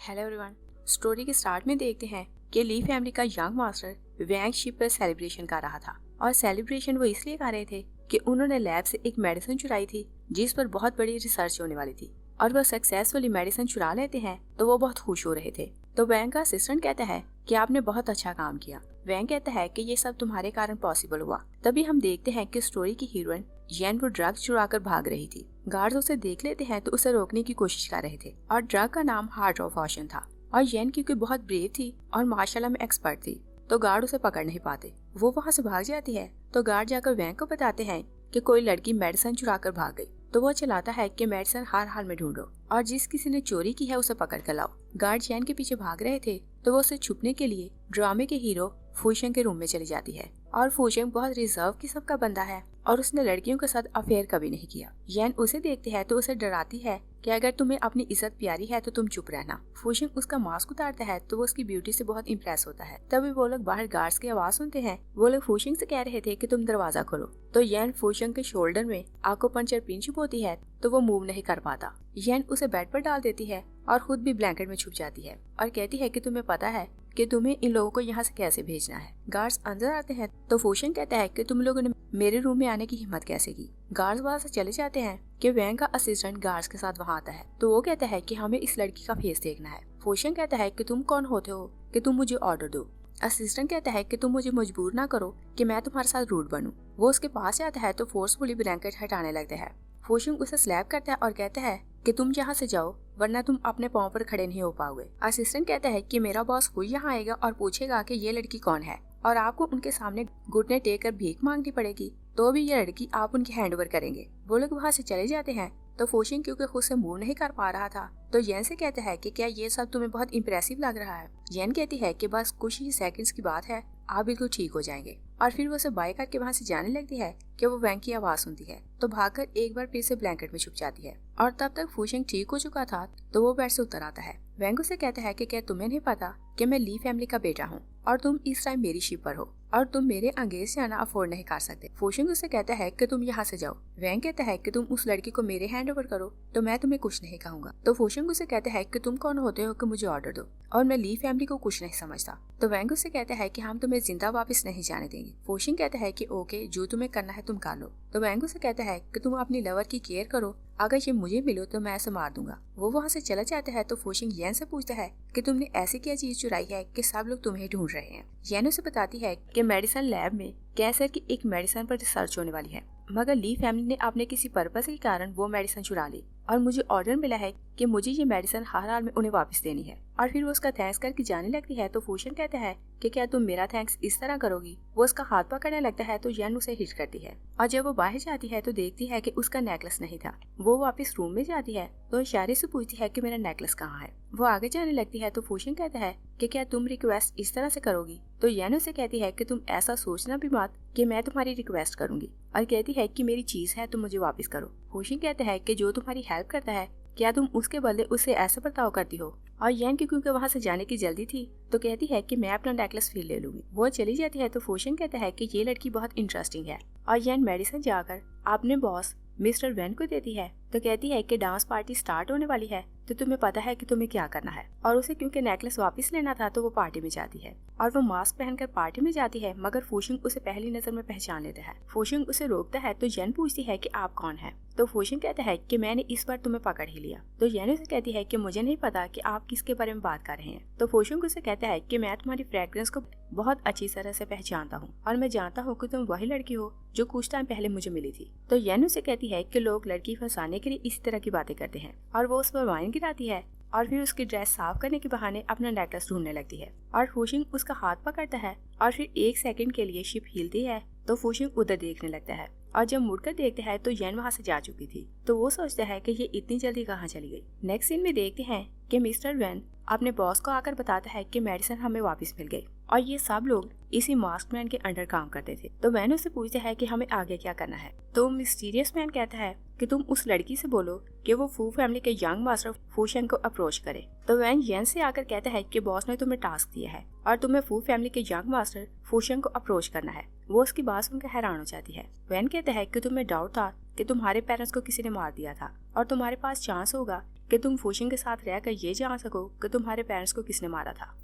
Hello everyone. Story के start में देखते हैं कि ली फैमिली का यंग मास्टर वैंग शिप पर सेलिब्रेशन कर रहा था और सेलिब्रेशन वो इसलिए कर रहे थे कि उन्होंने लैब से एक मेडिसिन चुराई थी जिस पर बहुत बड़ी रिसर्च होने वाली थी और वह सक्सेसफुली मेडिसिन चुरा लेते हैं तो वो बहुत खुश हो रहे थे। तो वैंग का असिस्टेंट कहता है कि आपने बहुत अच्छा काम किया। वैंग कहता है कि ये सब तुम्हारे कारण पॉसिबल हुआ। तभी हम देखते हैं कि स्टोरी की हीरोइन येन वो ड्रग्स चुरा कर भाग रही थी। गार्ड्स उसे देख लेते हैं तो उसे रोकने की कोशिश कर रहे थे और ड्रग का नाम हार्ट ऑफ ओशन था और येन क्योंकि बहुत ब्रेव थी और मार्शल में एक्सपर्ट थी तो गार्ड उसे पकड़ नहीं पाते। वो वहाँ से भाग जाती है तो गार्ड जाकर वैंग को बताते हैं कि कोई लड़की मेडिसिन चुरा कर भाग गई। तो वो चिल्लाता है कि मेडिसिन हर हाल में ढूंढो और जिस किसी ने चोरी की है उसे पकड़ कर लाओ। गार्ड येन के पीछे भाग रहे थे तो वो उसे छुपने के लिए ड्रामे के हीरो फूशेंग के रूम में चली जाती है और फूशेंग बहुत रिजर्व किस्म का बंदा है और उसने लड़कियों के साथ अफेयर कभी नहीं किया। येन उसे देखती है तो उसे डराती है कि अगर तुम्हें अपनी इज्जत प्यारी है तो तुम चुप रहना। फूशेंग उसका मास्क उतारता है तो वो उसकी ब्यूटी से बहुत इम्प्रेस होता है। तभी वो लोग बाहर गार्ड्स की आवाज सुनते हैं। वो लोग फूशेंग से कह रहे थे कि तुम दरवाजा खोलो। तो येन फूशेंग के शोल्डर में आकुपंचर पिन चुप होती है तो वो मूव नहीं कर पाता। येन उसे बेड पर डाल देती है और खुद भी ब्लैंकेट में छुप जाती है और कहती है कि तुम्हें पता है कि तुम्हें इन लोगों को यहाँ से कैसे भेजना है। गार्ड्स अंदर आते हैं तो फूशेंग कहता है कि तुम लोगों ने मेरे रूम में आने की हिम्मत कैसे की। गार्ड्स वहाँ से चले जाते हैं कि वैंग का असिस्टेंट गार्ड्स के साथ वहाँ आता है तो वो कहता है कि हमें इस लड़की का फेस देखना है। फूशेंग कहता है कि तुम कौन होते हो कि तुम मुझे ऑर्डर दो। असिस्टेंट कहता है कि तुम मुझे मजबूर ना करो कि मैं तुम्हारे साथ रूड बनूं। वो उसके पास जाता है तो फोर्सफुली ब्लैंकेट हटाने लगता है। फूशेंग उसे स्लैप करता है और कहता है कि तुम यहाँ से जाओ वरना तुम अपने पाँव पर खड़े नहीं हो पाओगे। असिस्टेंट कहता है कि मेरा बॉस खुद यहाँ आएगा और पूछेगा कि ये लड़की कौन है और आपको उनके सामने घुटने टेक कर भीख मांगनी पड़ेगी तो भी ये लड़की आप उनकी हैंड ओवर करेंगे। वो लोग वहाँ से चले जाते हैं तो फूशेंग क्योंकि खुद से मूव नहीं कर पा रहा था तो येन से कहता है कि क्या ये सब तुम्हें बहुत इम्प्रेसिव लग रहा है। येन कहती है कि बस कुछ ही सेकंड्स की बात है, आप बिल्कुल ठीक हो जाएंगे। और फिर वो उसे बाय करके वहाँ से जाने लगती है कि वो वैंग की आवाज सुनती है तो भागकर एक बार फिर से ब्लैंकेट में छुप जाती है और तब तक फूशेंग ठीक हो चुका था तो वो बेड से उतर आता है। वैंग उसे कहता है कि क्या तुम्हें नहीं पता कि मैं ली फैमिली का बेटा हूँ और तुम इस टाइम मेरी शिप पर हो और तुम मेरे अंगेज जाना अफोर्ड नहीं कर सकते। फूशेंग उसे कहता है कि तुम यहाँ से जाओ। वैंग कहता है कि तुम उस लड़की को मेरे हैंड ओवर करो तो मैं तुम्हें कुछ नहीं कहूँगा। तो फूशेंग उसे कहता है कि तुम कौन होते हो कि मुझे ऑर्डर दो और मैं ली फैमिली को कुछ नहीं समझता। तो वैंग उसे कहता है कि हम तुम्हें जिंदा वापस नहीं जाने देंगे। फूशेंग कहता है कि ओके, जो तुम्हें करना है तुम कर लो। तो वैंग उसे कहता है कि तुम अपनी लवर की केयर करो, अगर ये मुझे मिलो तो मैं ऐसे मार दूंगा। वो वहाँ से चला जाता है तो फूशेंग येन से पूछता है कि तुमने ऐसी क्या चीज चुराई है कि सब लोग तुम्हें ढूंढ रहे हैं। येन उसे बताती है कि मेडिसिन लैब में कैंसर की एक मेडिसिन पर रिसर्च होने वाली है मगर ली फैमिली ने अपने किसी पर्पस के कारण वो मेडिसिन चुरा ली और मुझे ऑर्डर मिला है कि मुझे ये मेडिसिन हर हाल में उन्हें वापस देनी है। और फिर वो उसका थैंक्स करके जाने लगती है तो फूशेंग कहता है कि क्या तुम मेरा थैंक्स इस तरह करोगी। वो उसका हाथ पकड़ने लगता है तो येन उसे हिट करती है और जब वो बाहर जाती है तो देखती है कि उसका नेकलेस नहीं था। वो वापस रूम में जाती है तो इशारे से पूछती है कि मेरा नेकलेस कहाँ है। वो आगे जाने लगती है तो फूशेंग कहता है कि क्या तुम रिक्वेस्ट इस तरह से करोगी। तो येन उसे कहती है कि तुम ऐसा सोचना भी मत कि मैं तुम्हारी रिक्वेस्ट करूंगी और कहती है कि मेरी चीज है तुम मुझे वापस करो। फूशेंग कहता है कि जो तुम्हारी हेल्प करता है क्या तुम उसके बदले उससे ऐसा बर्ताव करती हो। और येन क्योंकि वहाँ से जाने की जल्दी थी तो कहती है कि मैं अपना नेकलेस फिर ले लूंगी। वो चली जाती है तो फूशेंग कहता है कि ये लड़की बहुत इंटरेस्टिंग है और येन मेडिसिन जाकर अपने बॉस मिस्टर वैन को देती है तो कहती है कि डांस पार्टी स्टार्ट होने वाली है तो तुम्हें पता है कि तुम्हें क्या करना है। और उसे क्योंकि नेकलेस वापस लेना था तो वो पार्टी में जाती है और वो मास्क पहनकर पार्टी में जाती है मगर फूशेंग उसे पहली नजर में पहचान लेता है। फूशेंग उसे रोकता है तो येन पूछती है कि आप कौन है। तो फूशेंग कहता है कि मैंने इस बार तुम्हें पकड़ ही लिया। तो येन उसे कहती है कि मुझे नहीं पता कि आप किसके बारे में बात कर रहे हैं। तो फूशेंग उसे कहता है कि मैं तुम्हारी फ्रेग्रेंस को बहुत अच्छी तरह से पहचानता हूँ और मैं जानता हूँ कि तुम वही लड़की हो जो कुछ टाइम पहले मुझे मिली थी। तो येन उसे कहती है कि लोग लड़की फंसाने के लिए इस तरह की बातें करते हैं और वो उस पर वाइन गिराती है और फिर उसकी ड्रेस साफ करने के बहाने अपना नेकलेस ढूंढने लगती है और फूशेंग उसका हाथ पकड़ता है और फिर एक सेकंड के लिए शिप हिलती है तो फूशेंग उधर देखने लगता है और जब मुड़कर देखते हैं तो येन वहाँ से जा चुकी थी। तो वो सोचता है कि ये इतनी जल्दी कहाँ चली गई। नेक्स्ट सीन में देखते हैं कि मिस्टर वैन अपने बॉस को आकर बताता है कि मेडिसिन हमें वापस मिल गई और ये सब लोग इसी मास्क मैन के अंडर काम करते थे। तो वैन उससे पूछता है कि हमें आगे क्या करना है। तो मिस्टीरियस मैन कहता है कि तुम उस लड़की से बोलो कि वो फू फैमिली के यंग मास्टर फूशेंग को अप्रोच करे। तो वैन येन से आकर कहता है कि बॉस ने तुम्हें टास्क दिया है और तुम्हें फू फैमिली के यंग मास्टर फूशेंग को अप्रोच करना है। वो उसकी बात सुनकर हैरान हो जाती है। वैन कहता है कि तुम्हें डाउट था कि तुम्हारे पेरेंट्स को किसी ने मार दिया था और तुम्हारे पास चांस होगा कि तुम फूशिंग के साथ रहकर ये जान सको कि तुम्हारे पेरेंट्स को किसने मारा था।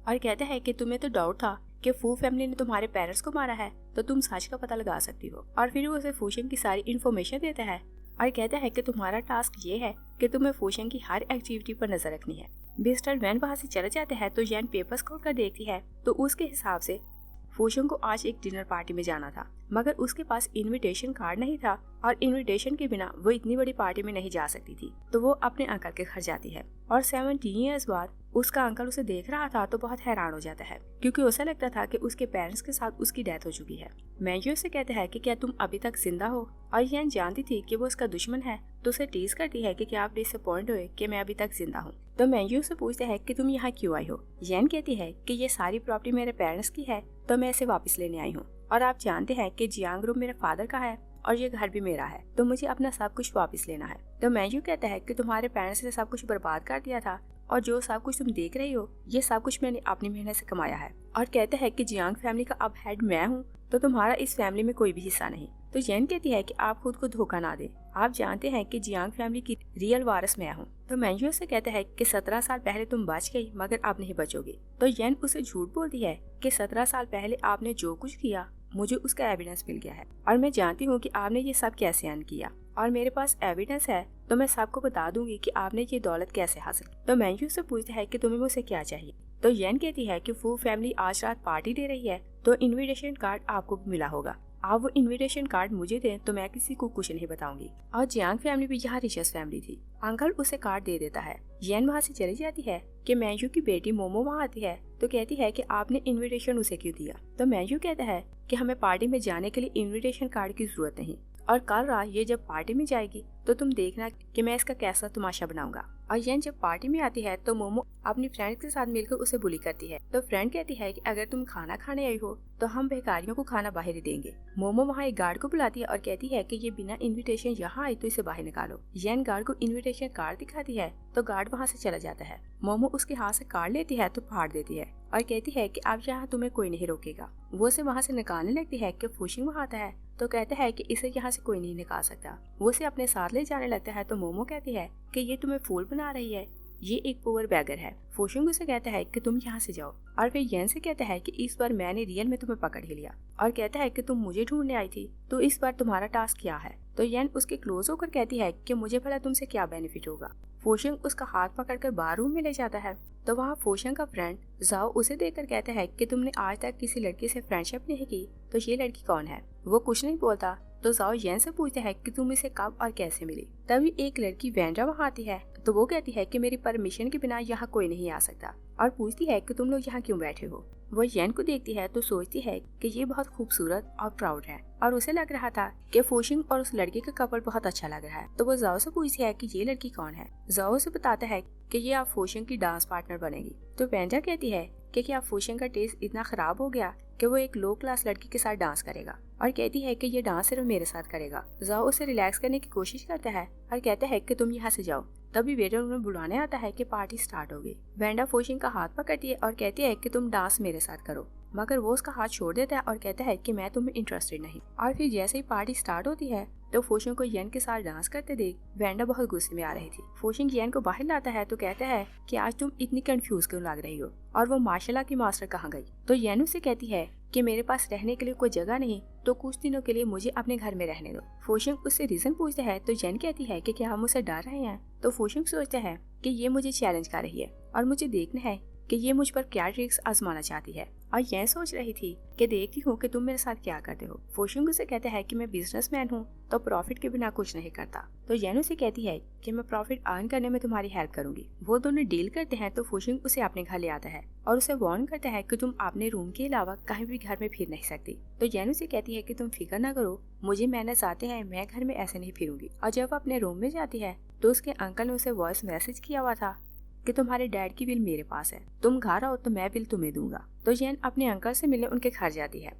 और कहता है कि तुम्हें तो डाउट था कि फू फैमिली ने तुम्हारे पेरेंट्स को मारा है, तो तुम सच का पता लगा सकती हो। और फिर वो उसे फूशिंग की सारी इन्फॉर्मेशन देता है और कहता है कि तुम्हारा टास्क ये है कि तुम्हें फूशिंग की हर एक्टिविटी पर नजर रखनी है। मिस्टर वैन वहाँ से चले जाते हैं तो येन पेपर्स खोलकर देखती है तो उसके हिसाब से फूशिंग को आज एक डिनर पार्टी में जाना था, मगर उसके पास इनविटेशन कार्ड नहीं था और इनविटेशन के बिना वो इतनी बड़ी पार्टी में नहीं जा सकती थी। तो वो अपने अंकल के घर जाती है और 17 ईयर्स बाद उसका अंकल उसे देख रहा था तो बहुत हैरान हो जाता है, क्योंकि उसे लगता था कि उसके पेरेंट्स के साथ उसकी डेथ हो चुकी है। मैंजू से कहता है कि क्या तुम अभी तक जिंदा हो, और येन जानती थी कि वो उसका दुश्मन है तो उसे टीज करती है कि क्या आप डिसअपॉइंट हुए कि मैं अभी तक जिंदा हूँ। तो मैंजू से पूछते है कि तुम यहाँ क्यों आई हो। येन कहती है कि ये सारी प्रॉपर्टी मेरे पेरेंट्स की है तो मैं इसे वापस लेने आई हूँ, और आप जानते हैं कि जियांगरू मेरे फादर का है और ये घर भी मेरा है, तो मुझे अपना सब कुछ वापस लेना है। तो मैंजू कहता है कि तुम्हारे पेरेंट्स ने सब कुछ बर्बाद कर दिया था और जो सब कुछ तुम देख रही हो ये सब कुछ मैंने अपनी मेहनत से कमाया है। और कहता है कि जियांग फैमिली का अब हेड मैं हूँ, तो तुम्हारा इस फैमिली में कोई भी हिस्सा नहीं। तो येन कहती है कि आप खुद को धोखा ना दें, आप जानते हैं कि जियांग फैमिली की रियल वारिस मैं हूँ। तो मैंजू से कहता है कि 17 साल पहले तुम बच गई मगर अब नहीं बचोगी। तो येन उसे झूठ बोलती है कि 17 साल पहले आपने जो कुछ किया मुझे उसका एविडेंस मिल गया है और मैं जानती हूँ कि आपने ये सब कैसे अर्न किया, और मेरे पास एविडेंस है तो मैं सबको बता दूंगी कि आपने ये दौलत कैसे हासिल की। तो मैंजू से पूछता है कि तुम्हें मुझसे क्या चाहिए। तो येन कहती है कि फू फैमिली आज रात पार्टी दे रही है तो इनविटेशन कार्ड आपको भी मिला होगा, आप वो इनविटेशन कार्ड मुझे दें तो मैं किसी को कुछ नहीं बताऊंगी। और जियांग फैमिली भी यहाँ रिचेस्ट फैमिली थी। अंकल उसे कार्ड दे देता है। येन वहाँ से चली जाती है कि मैंजू की बेटी मोमो वहाँ आती है तो कहती है कि आपने इनविटेशन उसे क्यों दिया। तो मैंजू कहता है कि हमें पार्टी में जाने के लिए इनविटेशन कार्ड की जरूरत नहीं, और कल रात ये जब पार्टी में जाएगी तो तुम देखना कि मैं इसका कैसा तमाशा बनाऊंगा। और येन जब पार्टी में आती है तो मोमो अपनी फ्रेंड के साथ मिलकर उसे बुली करती है। तो फ्रेंड कहती है कि अगर तुम खाना खाने आई हो तो हम भिखारियों को खाना बाहर ही देंगे। मोमो वहाँ एक गार्ड को बुलाती है और कहती है कि ये बिना इनविटेशन यहाँ आई तो इसे बाहर निकालो। येन गार्ड को इनविटेशन कार्ड दिखाती है तो गार्ड वहाँ से चला जाता है। मोमो उसके हाथ से कार्ड लेती है तो फाड़ देती है और कहती है कि अब यहाँ तुम्हें कोई नहीं रोकेगा। वो उसे वहाँ से निकालने लगती है कि फूशिंग वहाँ आता है तो कहता है कि इसे यहाँ से कोई नहीं निकाल सकता। वो उसे अपने साथ ले जाने लगता है तो मोमो कहती है कि ये तुम्हें फूल बना रही है, ये एक पुअर बैगर है। फूशिंग उसे कहता है कि तुम यहाँ से जाओ, और फिर येन से कहता है कि इस बार मैंने रियल में तुम्हें पकड़ ही लिया, और कहता है कि तुम मुझे ढूंढने आई थी तो इस बार तुम्हारा टास्क क्या है। तो येन उसके क्लोज होकर कहती है कि मुझे भला तुमसे क्या बेनिफिट होगा। फूशिंग उसका हाथ पकड़कर बाहर रूम में ले जाता है तो वहाँ फूशिंग का फ्रेंड जाओ उसे देखकर कहता है कि तुमने आज तक किसी लड़की से फ्रेंडशिप नहीं की, तो ये लड़की कौन है। वो कुछ नहीं बोलता तो जाओ येन से पूछता है कि तुम इसे कब और कैसे मिली। तभी एक लड़की वैंड्रा वहाँ आती है तो वो कहती है कि मेरी परमिशन के बिना यहाँ कोई नहीं आ सकता, और पूछती है कि तुम लोग यहाँ क्यों बैठे हो। वो येन को देखती है तो सोचती है कि ये बहुत खूबसूरत और प्राउड है, और उसे लग रहा था कि फूशिंग और उस लड़के का कपल बहुत अच्छा लग रहा है। तो वो जाओ से पूछती है कि ये लड़की कौन है। जाओ से बताता है कि ये आप फूशिंग की डांस पार्टनर बनेगी। तो वैंड्रा कहती है कि क्या फूशिंग का टेस्ट इतना खराब हो गया कि वो एक लो क्लास लड़की के साथ डांस करेगा, और कहती है कि ये डांस सिर्फ मेरे साथ करेगा। जाओ उसे रिलैक्स करने की कोशिश करता है और कहता है कि तुम यहाँ से जाओ। तभी वेटर उन्हें बुलाने आता है कि पार्टी स्टार्ट हो गई। वैंडा फूशिंग का हाथ पकड़ती है और कहती है कि तुम डांस मेरे साथ करो, मगर वो उसका हाथ छोड़ देता है और कहता है कि मैं तुम्हें इंटरेस्टेड नहीं। और फिर जैसे ही पार्टी स्टार्ट होती है तो फूशिंग को येन के साथ डांस करते देख वैंडा बहुत गुस्से में आ रही थी। फूशिंग येन को बाहर लाता है तो कहता है कि आज तुम इतनी कंफ्यूज क्यों लग रही हो, और वो मार्शल आर्ट की मास्टर कहाँ गई। तो येन उसे कहती है कि मेरे पास रहने के लिए कोई जगह नहीं, तो कुछ दिनों के लिए मुझे अपने घर में रहने दो। फूशिंग उससे रीजन पूछता है तो येन कहती है कि क्या हम उसे डर रहे हैं। तो फूशिंग सोचता है कि ये मुझे चैलेंज कर रही है और मुझे देखना है कि ये मुझ पर क्या ट्रिक्स आजमाना चाहती है, और यह सोच रही थी कि देखती हूँ कि तुम मेरे साथ क्या करते हो। फूशिंग उसे कहता है कि मैं बिजनेसमैन हूँ तो प्रॉफिट के बिना कुछ नहीं करता। तो येन उसे कहती है कि मैं प्रॉफिट अर्न करने में तुम्हारी हेल्प करूंगी। वो दोनों डील करते हैं तो फूशिंग उसे अपने घर ले आता है और उसे वार्न करता है कि तुम अपने रूम के अलावा कहीं भी घर में फिर नहीं सकती। तो येन उसे कहती है कि तुम फिक्र ना करो, मुझे मैनर्स आते हैं, मैं घर में ऐसे नहीं फिरूंगी। और जब वो अपने रूम में जाती है तो उसके अंकल ने उसे वॉइस मैसेज किया हुआ था कि तुम्हारे डैड की विल मेरे पास है, तुम घर आओ तो मैं विल तुम्हें दूंगा। तो येन अपने अंकल से मिलने उनके घर जाती है।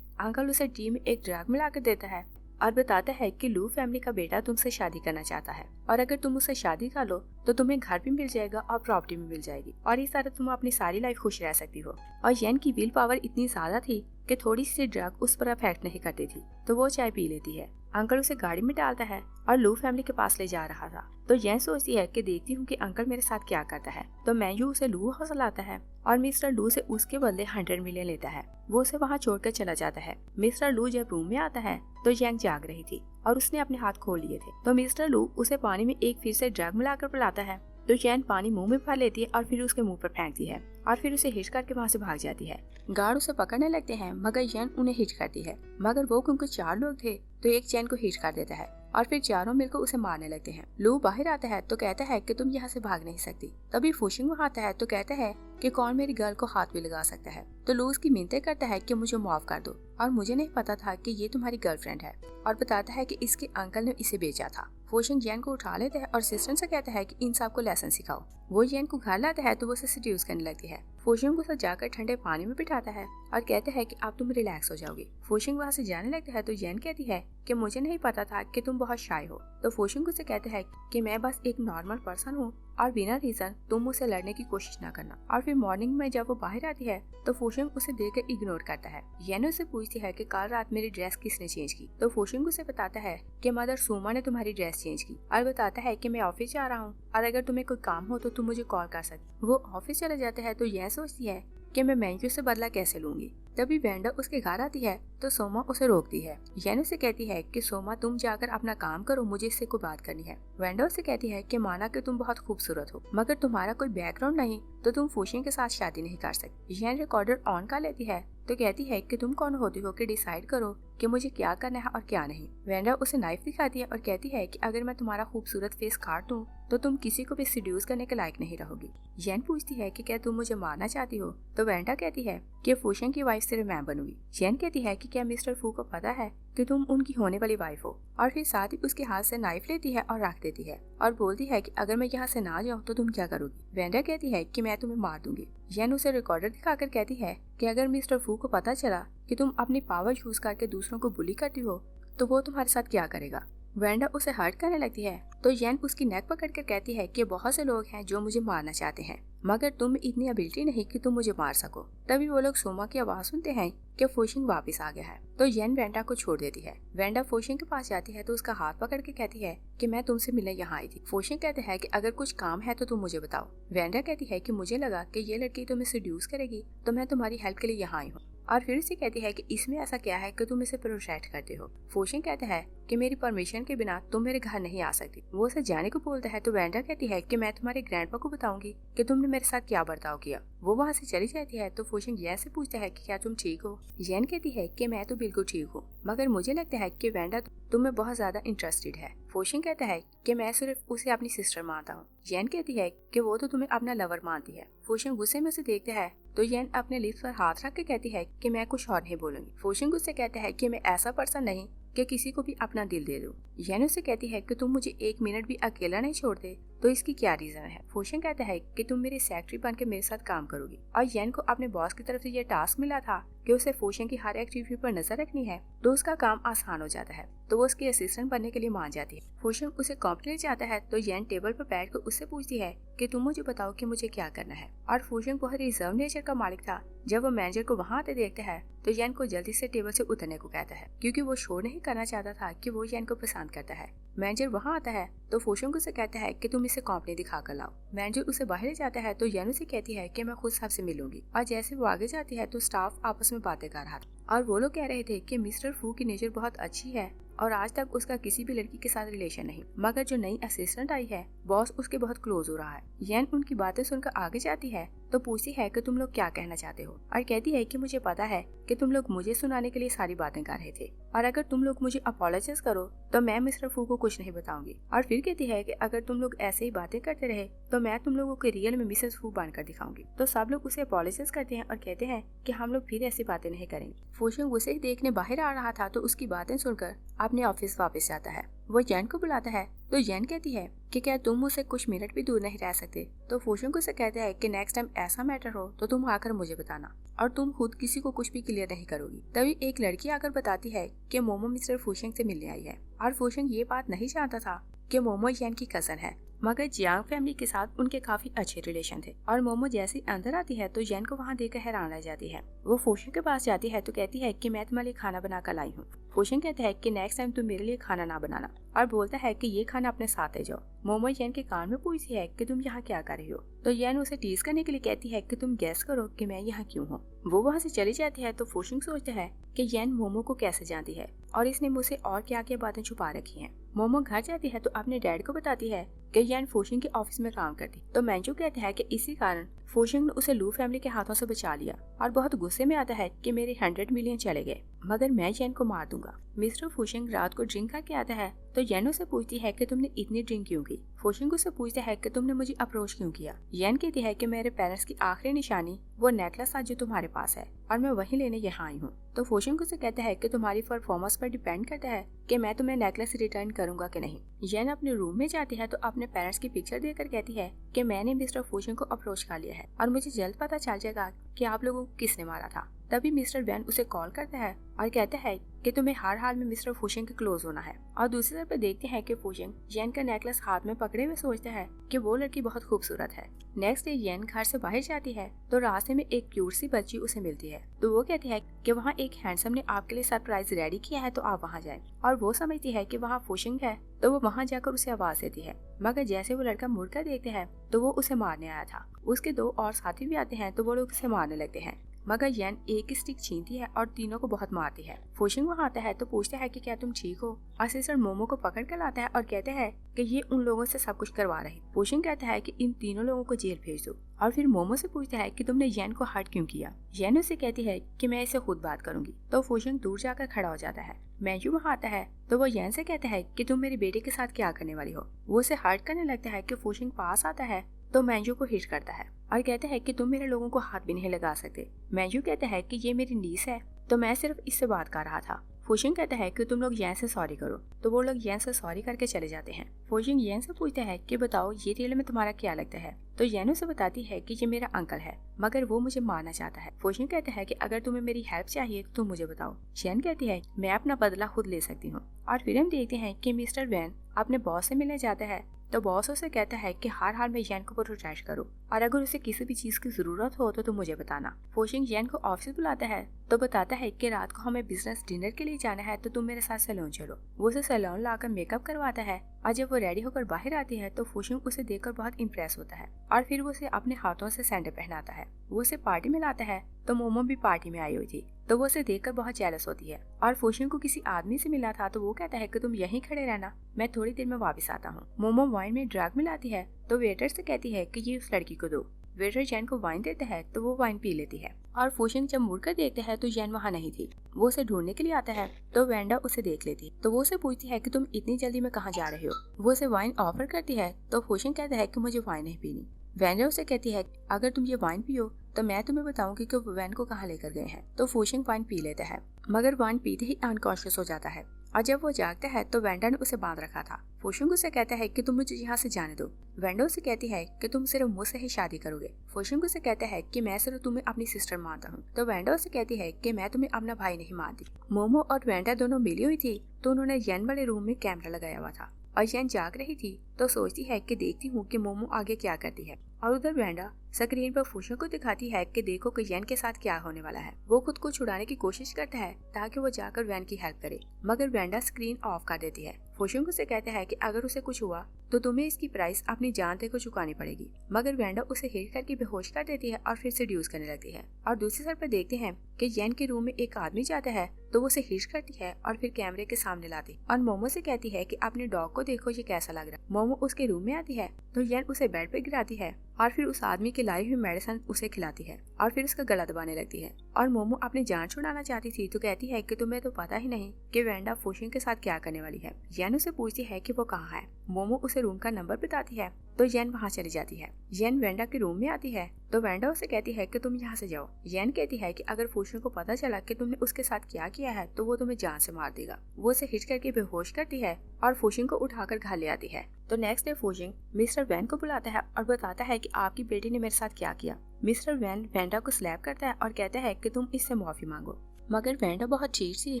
अंकल उसे टी में एक ड्रग मिलाकर देता है और बताता है कि लू फैमिली का बेटा तुमसे शादी करना चाहता है, और अगर तुम उससे शादी कर लो तो तुम्हें घर भी मिल जाएगा और प्रॉपर्टी भी मिल जाएगी, और इस तरह तुम अपनी सारी लाइफ खुश रह सकती हो। और येन की विल पावर इतनी ज्यादा थी कि थोड़ी सी ड्रग उस पर अफेक्ट नहीं करती थी, तो वो चाय पी लेती है। अंकल उसे गाड़ी में डालता है और लू फैमिली के पास ले जा रहा था। तो यह सोचती है कि देखती हूँ कि अंकल मेरे साथ क्या करता है। तो मैंयू उसे लू हौसलाता है और मिस्टर लू से उसके बदले 100 मिलियन लेता है। वो उसे वहाँ छोड़कर चला जाता है। मिस्टर लू जब रूम में आता है तो यांग जाग रही थी और उसने अपने हाथ खोल लिए थे। तो मिस्टर लू उसे पानी में एक फिर से ड्रग मिलाकर पिलाता है। तो चैन पानी मुंह में भर लेती है और फिर उसके मुंह पर फेंकती है और फिर उसे हिट करके वहाँ से भाग जाती है। गार्ड उसे पकड़ने लगते हैं मगर चैन उन्हें हिट करती है, मगर वो क्योंकि 4 लोग थे तो एक चैन को हिट कर देता है और फिर चारों मिलकर उसे मारने लगते हैं। लू बाहर आता है तो कहता है कि तुम यहाँ से भाग नहीं सकती। तभी फुशिंग वहाँ आता है तो कहता है कि कौन मेरी गर्ल को हाथ भी लगा सकता है। तो लू उसकी मिन्नतें करता है कि मुझे माफ कर दो और मुझे नहीं पता था कि ये तुम्हारी गर्लफ्रेंड है, और बताता है कि इसके अंकल ने इसे बेचा था। फुशिंग जैन को उठा लेता है और सिस्टर से कहता है कि इन सबको लेसन सिखाओ। वो जैन को घर लाता है तो वो उसे सेड्यूस करने लगती है। फुशिंग को जाकर ठंडे पानी में बिठाता है और कहता है कि अब तुम रिलैक्स हो जाओगी। फुशिंग वहाँ से जाने लगता है तो जैन कहती है कि मुझे नहीं पता था कि तुम बहुत शाय हो। तो फुशिंग उसे कहता है कि मैं बस एक नॉर्मल पर्सन हूँ और बिना रीजन तुम मुझसे लड़ने की कोशिश ना करना। और फिर मॉर्निंग में जब वो बाहर आती है तो फुशिंग उसे देखकर इग्नोर करता है। येन उसे पूछती है कि कल रात मेरी ड्रेस किसने चेंज की। तो फुशिंग उसे बताता है कि मदर सुमा ने तुम्हारी ड्रेस चेंज की, और बताता है कि मैं ऑफिस जा रहा हूँ और अगर तुम्हें कोई काम हो तो तुम मुझे कॉल कर सकते। वो ऑफिस चले जाते हैं तो यह सोचती है कि मैं मैंयू से बदला कैसे लूंगी। तभी वेंडा उसके घर आती है तो सोमा उसे रोकती है। येन उसे कहती है कि सोमा तुम जाकर अपना काम करो, मुझे इससे कोई बात करनी है। वेंडा उसे कहती है कि माना कि तुम बहुत खूबसूरत हो मगर तुम्हारा कोई बैकग्राउंड नहीं तो तुम फुशिंग के साथ शादी नहीं कर सकती। येन रिकॉर्डर ऑन कर लेती है तो कहती है कि तुम कौन होती हो कि डिसाइड करो कि मुझे क्या करना है और क्या नहीं। वेंडा उसे नाइफ दिखाती है और कहती है कि अगर मैं तुम्हारा खूबसूरत फेस काट दूं तो तुम किसी को भी सीड्यूस करने के लायक नहीं रहोगी। येन पूछती है कि क्या तुम मुझे मारना चाहती हो। तो वेंडा कहती है कि फुशिंग की वाइफ सिर्फ मैं बनूंगी। येन कहती है कि क्या मिस्टर फू को पता है कि तुम उनकी होने वाली वाइफ हो, और फिर साथ ही उसके हाथ से नाइफ लेती है और रख देती है और बोलती है कि अगर मैं यहाँ से ना जाऊँ तो तुम क्या करोगी। वेंडा कहती है कि मैं तुम्हें मार दूंगी। येन उसे रिकॉर्डर दिखाकर कहती है कि अगर मिस्टर फू को पता चला कि तुम अपनी पावर यूज करके दूसरों को बुली करती हो तो वो तुम्हारे साथ क्या करेगा। वेंडा उसे हर्ट करने लगती है तो येन उसकी नेक पकड़कर कहती है कि बहुत से लोग हैं जो मुझे मारना चाहते हैं मगर तुम में इतनी एबिलिटी नहीं कि तुम मुझे मार सको। तभी वो लोग सोमा की आवाज सुनते हैं कि फुशिंग वापस आ गया है। तो येन वेंडा को छोड़ देती है। वेंडा फुशिंग के पास जाती है तो उसका हाथ पकड़ के कहती है कि मैं तुमसे मिलने यहाँ आई थी। फुशिंग कहते हैं कि अगर कुछ काम है तो तुम मुझे बताओ। वेंडा कहती है कि मुझे लगा कि ये लड़की तुम्हें सेड्यूस करेगी तो मैं तुम्हारी हेल्प के लिए यहाँ आई हूँ, और फिर से कहती है कि इसमें ऐसा क्या है कि तुम इसे प्रोटेक्ट करते हो। फुशिंग कहता है कि मेरी परमिशन के बिना तुम मेरे घर नहीं आ सकती। वो उसे जाने को बोलता है तो वेंडा कहती है कि मैं तुम्हारे ग्रैंडपा को बताऊंगी कि तुमने मेरे साथ क्या बर्ताव किया। वो वहाँ से चली जाती है तो फुशिंग येन से पूछता है कि क्या तुम ठीक हो। येन कहती है कि मैं तो बिल्कुल ठीक हूँ मगर मुझे लगता है कि वेंडा तुम्हें बहुत ज्यादा इंटरेस्टेड है। फुशिंग कहता है कि मैं सिर्फ उसे अपनी सिस्टर मानता हूँ। येन कहती है कि वो तो तुम्हें अपना लवर मानती है। फुशिंग गुस्से में उसे देखता है तो येन अपने लिप्स पर हाथ रख के कहती है कि मैं कुछ और नहीं बोलूंगी। फुशिंग उससे कहता है कि मैं ऐसा पर्सन नहीं कि किसी को भी अपना दिल दे दूं। येन उससे कहती है कि तुम मुझे 1 मिनट भी अकेला नहीं छोड़ते तो इसकी क्या रीजन है। फुशिंग कहता है कि तुम मेरी सेक्रेटरी बन के मेरे साथ काम करोगी, और येन को अपने बॉस की तरफ से यह टास्क मिला था कि उसे फुशिंग की हर एक्टिविटी पर नजर रखनी है तो उसका काम आसान हो जाता है। तो वो उसकी असिस्टेंट बनने के लिए मान जाती है। फुशिंग उसे कंपनी ले जाता है तो येन टेबल पर बैठ कर उससे पूछती है कि तुम मुझे बताओ कि मुझे क्या करना है। और फुशिंग बहुत रिजर्व नेचर का मालिक था। जब वो मैनेजर को वहाँ आते देखता है तो येन को जल्दी से टेबल से उतरने को कहता है क्योंकि वो शो नहीं करना चाहता था कि वो येन को पसंद करता है। मैनेजर वहाँ आता है तो फुशिंग उसे कहता है कि तुम इसे कंपनी दिखा कर लाओ। मैनेजर उसे बाहर ले जाता है तो येन उसे कहती है कि मैं खुद सबसे मिलूंगी, और जैसे वो आगे जाती है तो स्टाफ आपस में बातें कर रहा था और वो लोग कह रहे थे कि मिस्टर फू की नेचर बहुत अच्छी है और आज तक उसका किसी भी लड़की के साथ रिलेशन नहीं, मगर जो नई असिस्टेंट आई है बॉस उसके बहुत क्लोज हो रहा है। येन उनकी बातें सुनकर आगे जाती है तो पूछती है कि तुम लोग क्या कहना चाहते हो, और कहती है कि मुझे पता है कि तुम लोग मुझे सुनाने के लिए सारी बातें कर रहे थे और अगर तुम लोग मुझे अपोलोजाइज करो तो मैं मिस्टर फू को कुछ नहीं बताऊंगी। और फिर कहती है कि अगर तुम लोग ऐसे ही बातें करते रहे तो मैं तुम लोगों को रियल में मिसेस फू बनकर दिखाऊंगी। तो सब लोग उसे अपोलोजाइज करते हैं और कहते हैं कि हम लोग फिर ऐसी बातें नहीं करेंगे। फुशिंग उसे ही देखने बाहर आ रहा था तो उसकी बातें सुनकर अपने ऑफिस वापस जाता है। वो येन को बुलाता है तो येन कहती है कि क्या तुम मुझसे कुछ मिनट भी दूर नहीं रह सकते। तो फुशिंग उसे कहता है कि नेक्स्ट टाइम ऐसा मैटर हो तो तुम आकर मुझे बताना, और तुम खुद किसी को कुछ भी क्लियर नहीं करोगी। तभी एक लड़की आकर बताती है कि मोमो मिस्टर फुशिंग से मिलने आई है, और फुशिंग ये बात नहीं जानता था कि मोमो येन की कजन है, मगर जियांग फैमिली के साथ उनके काफी अच्छे रिलेशन थे। और मोमो जैसे ही अंदर आती है तो येन को वहाँ देखकर हैरान रह जाती है। वो फुशिंग के पास जाती है तो कहती है कि मैं तुम्हारे लिए खाना बना कर लाई हूँ। फूशिंग कहता है कि नेक्स्ट टाइम तुम मेरे लिए खाना ना बनाना और बोलता है कि ये खाना अपने साथ ले जाओ। मोमो येन के कान में पूछती है कि तुम यहाँ क्या कर रही हो, तो येन उसे टीज करने के लिए कहती है कि तुम गेस करो कि मैं यहाँ क्यों हूँ। वो वहाँ से चली जाती है तो फूशिंग सोचता है कि येन मोमो को कैसे जानती है और इसने मुझसे और क्या क्या बातें छुपा रखी हैं। मोमो घर जाती है तो अपने डैड को बताती है कि येन फूशिंग के ऑफिस में काम करती, तो मैंजू कहता है कि इसी कारण फूशिंग ने उसे लू फैमिली के हाथों से बचा लिया और बहुत गुस्से में आता है कि मेरे 100 मिलियन चले गए, मगर मैं येन को मार दूंगा। मिस्टर फूशिंग रात को ड्रिंक करके आता है तो येन उसे पूछती है कि तुमने इतनी ड्रिंक क्यों की। फूशिंग उसे पूछता है कि तुमने मुझे अप्रोच क्यों किया। येन कहती है कि मेरे पेरेंट्स की आखिरी निशानी वो नेकलेस था जो तुम्हारे पास है और मैं वही लेने यहाँ आई हूँ। तो फूशिंग उसे कहता है कि तुम्हारी परफॉर्मेंस पर डिपेंड करता है कि मैं तुम्हें नेकलेस रिटर्न करूंगा कि नहीं। येन अपने रूम में जाती है तो अपने पेरेंट्स की पिक्चर देखकर कहती है कि मैंने मिस्टर फूशिंग को अप्रोच कर लिया है और मुझे जल्द पता चल जाएगा कि आप लोगों को किसने मारा था। तभी मिस्टर वैन उसे कॉल करता है और कहता है कि तुम्हें हर हाल में मिस्टर फूशिंग के क्लोज होना है। और दूसरी तरफ देखते हैं कि फूशिंग येन का नेकलेस हाथ में पकड़े हुए सोचता है कि वो लड़की बहुत खूबसूरत है। नेक्स्ट डे येन घर से बाहर जाती है तो रास्ते में एक क्यूट सी बच्ची उसे मिलती है, तो वो कहती है कि वहाँ एक हैंडसम ने आपके लिए सरप्राइज रेडी किया है तो आप वहाँ जाएं। और वो समझती है कि वहाँ फूशिंग है तो वो वहाँ जाकर उसे आवाज देती है, मगर जैसे वो लड़का मुड़कर देखते हैं तो वो उसे मारने आया था। उसके 2 और साथी भी आते हैं तो वो लोग उसे मारने लगते हैं, मगर येन एक स्टिक छीनती है और तीनों को बहुत मारती है। फूशिंग वहाँ आता है तो पूछता है कि क्या तुम ठीक हो, और सिस्टर मोमो को पकड़ कर लाता है और कहते हैं कि ये उन लोगों से सब कुछ करवा रही। फूशिंग कहता है कि इन तीनों लोगों को जेल भेज दो और फिर मोमो से पूछता है कि तुमने येन को हर्ट क्यों किया। येन उसे कहती है कि मैं इसे खुद बात करूंगी, तो फूशिंग दूर जाकर खड़ा हो जाता है। मैंजू वहाँ आता है तो वो येन से कहता है कि तुम मेरे बेटे के साथ क्या करने वाली हो। वो उसे हर्ट करने लगता है कि फूशिंग पास आता है तो मैंजू को हिट करता है और कहता है कि तुम मेरे लोगों को हाथ भी नहीं लगा सकते। मैंजू कहता है कि ये मेरी नीस है तो मैं सिर्फ इससे बात कर रहा था। फूशिंग कहता है कि तुम लोग येन से सॉरी करो, तो वो लोग येन से सॉरी करके चले जाते हैं। फूशिंग येन से पूछता है कि बताओ ये टेलर में तुम्हारा क्या लगता है, तो येन उसे बताती है कि ये मेरा अंकल है मगर वो मुझे मारना चाहता है। फूशिंग कहता है कि अगर तुम्हें मेरी हेल्प चाहिए तो तुम मुझे बताओ। येन कहती है मैं अपना बदला खुद ले सकती हूँ। और फिर हम देखते हैं कि मिस्टर वैन अपने बॉस से मिलने जाता है तो बॉस उसे कहता है कि हर हाल में येन को प्रोटेक्ट करो और अगर उसे किसी भी चीज की जरूरत हो तो तुम मुझे बताना। फूशिंग येन को ऑफिस बुलाता है तो बताता है कि रात को हमें बिजनेस डिनर के लिए जाना है तो तुम मेरे साथ सैलून चलो। वो उसे सैलून लाकर मेकअप करवाता है और जब वो रेडी होकर बाहर आती है तो फूशिंग उसे देखकर बहुत इम्प्रेस होता है और फिर वो उसे अपने हाथों से सैंडल पहनाता है। वो उसे पार्टी में लाता है तो मोमो भी पार्टी में आई हुई थी, तो वो उसे देखकर बहुत जेलस होती है और फूशिंग को किसी आदमी से मिला था तो वो कहता है कि तुम यहीं खड़े रहना, मैं थोड़ी देर में वापस आता हूँ। मोमो वाइन में ड्रग मिलाती है तो वेटर से कहती है कि ये उस लड़की को दो। वेटर येन को वाइन देता है तो वो वाइन पी लेती है और फूशिंग जब मुड़कर देखते हैं तो येन वहाँ नहीं थी। वो उसे ढूंढने के लिए आता है तो वेंडा उसे देख लेती तो वो उसे पूछती है कि तुम इतनी जल्दी में कहाँ जा रहे हो। वो उसे वाइन ऑफर करती है तो फूशिंग कहता है कि मुझे वाइन नहीं पीनी। वेंडा उसे कहती है अगर तुम ये वाइन पियो तो मैं तुम्हें बताऊंगी कि वो वैन को कहाँ लेकर गए हैं। तो फूशिंग वाइन पी लेता है मगर वाइन पीते ही अनकॉन्शियस हो जाता है और जब वो जागता है तो वेंडा ने उसे बांध रखा था। फूशिंग उसे कहता है कि तुम मुझे यहाँ से जाने दो। वेंडा उसे कहती है कि तुम सिर्फ मुझसे ही शादी करोगे। फूशिंग उसे कहता है कि मैं सिर्फ तुम्हें अपनी सिस्टर मानता हूँ, तो वेंडा उसे कहती है कि मैं तुम्हें अपना भाई नहीं मानती। मोमो और वेंडा दोनों मिली हुई थी तो उन्होंने येन वाले रूम में कैमरा लगाया हुआ था और येन जाग रही थी तो सोचती है कि देखती हूँ कि मोमो आगे क्या करती है। और उधर वेंडा स्क्रीन पर फूशिंग को दिखाती है कि देखो कि येन के साथ क्या होने वाला है। वो खुद को छुड़ाने की कोशिश करता है ताकि वो जाकर वैन की हेल्प करे, मगर वेंडा स्क्रीन ऑफ कर देती है। फूशिंग उसे कहता है कि अगर उसे कुछ हुआ तो तुम्हें इसकी प्राइस अपनी जान को चुकानी पड़ेगी, मगर वेंडा उसे हिट करके बेहोश कर देती है और फिर सेड्यूस करने लगती है। और दूसरी तरफ पर देखते हैं कि येन के रूम में एक आदमी जाता है तो वो उसे हिट करती है और फिर कैमरे के सामने लाती और मोमो से कहती है कि अपने डॉग को देखो ये कैसा लग रहा है। मोमो उसके रूम में आती है तो येन उसे बेड पे गिराती है और फिर उस आदमी की लाई हुई मेडिसिन उसे खिलाती है और फिर उसका गला दबाने लगती है। और मोमो अपनी जान छुड़ाना चाहती थी तो कहती है कि तुम्हें तो पता ही नहीं कि वेंडा फूशिंग के साथ क्या करने वाली है। येन उसे पूछती है कि वो कहाँ है। मोमो उसे रूम का नंबर बताती है तो येन वहाँ चली जाती है। येन वेंडा के रूम में आती है तो वेंडा उसे कहती है कि तुम यहाँ से जाओ। येन कहती है कि अगर फूशिंग को पता चला कि तुमने उसके साथ क्या किया है तो वो तुम्हें जान से मार देगा। वो उसे हिट करके बेहोश करती है और फूशिंग को उठाकर घर ले आती है। तो नेक्स्ट डे फूशिंग मिस्टर वैन को बुलाता है और बताता है कि आपकी बेटी ने मेरे साथ क्या किया। मिस्टर वैन वेंडा को स्लैप करता है और कहता है कि तुम इससे माफी मांगो, मगर वेंडा बहुत चीट सी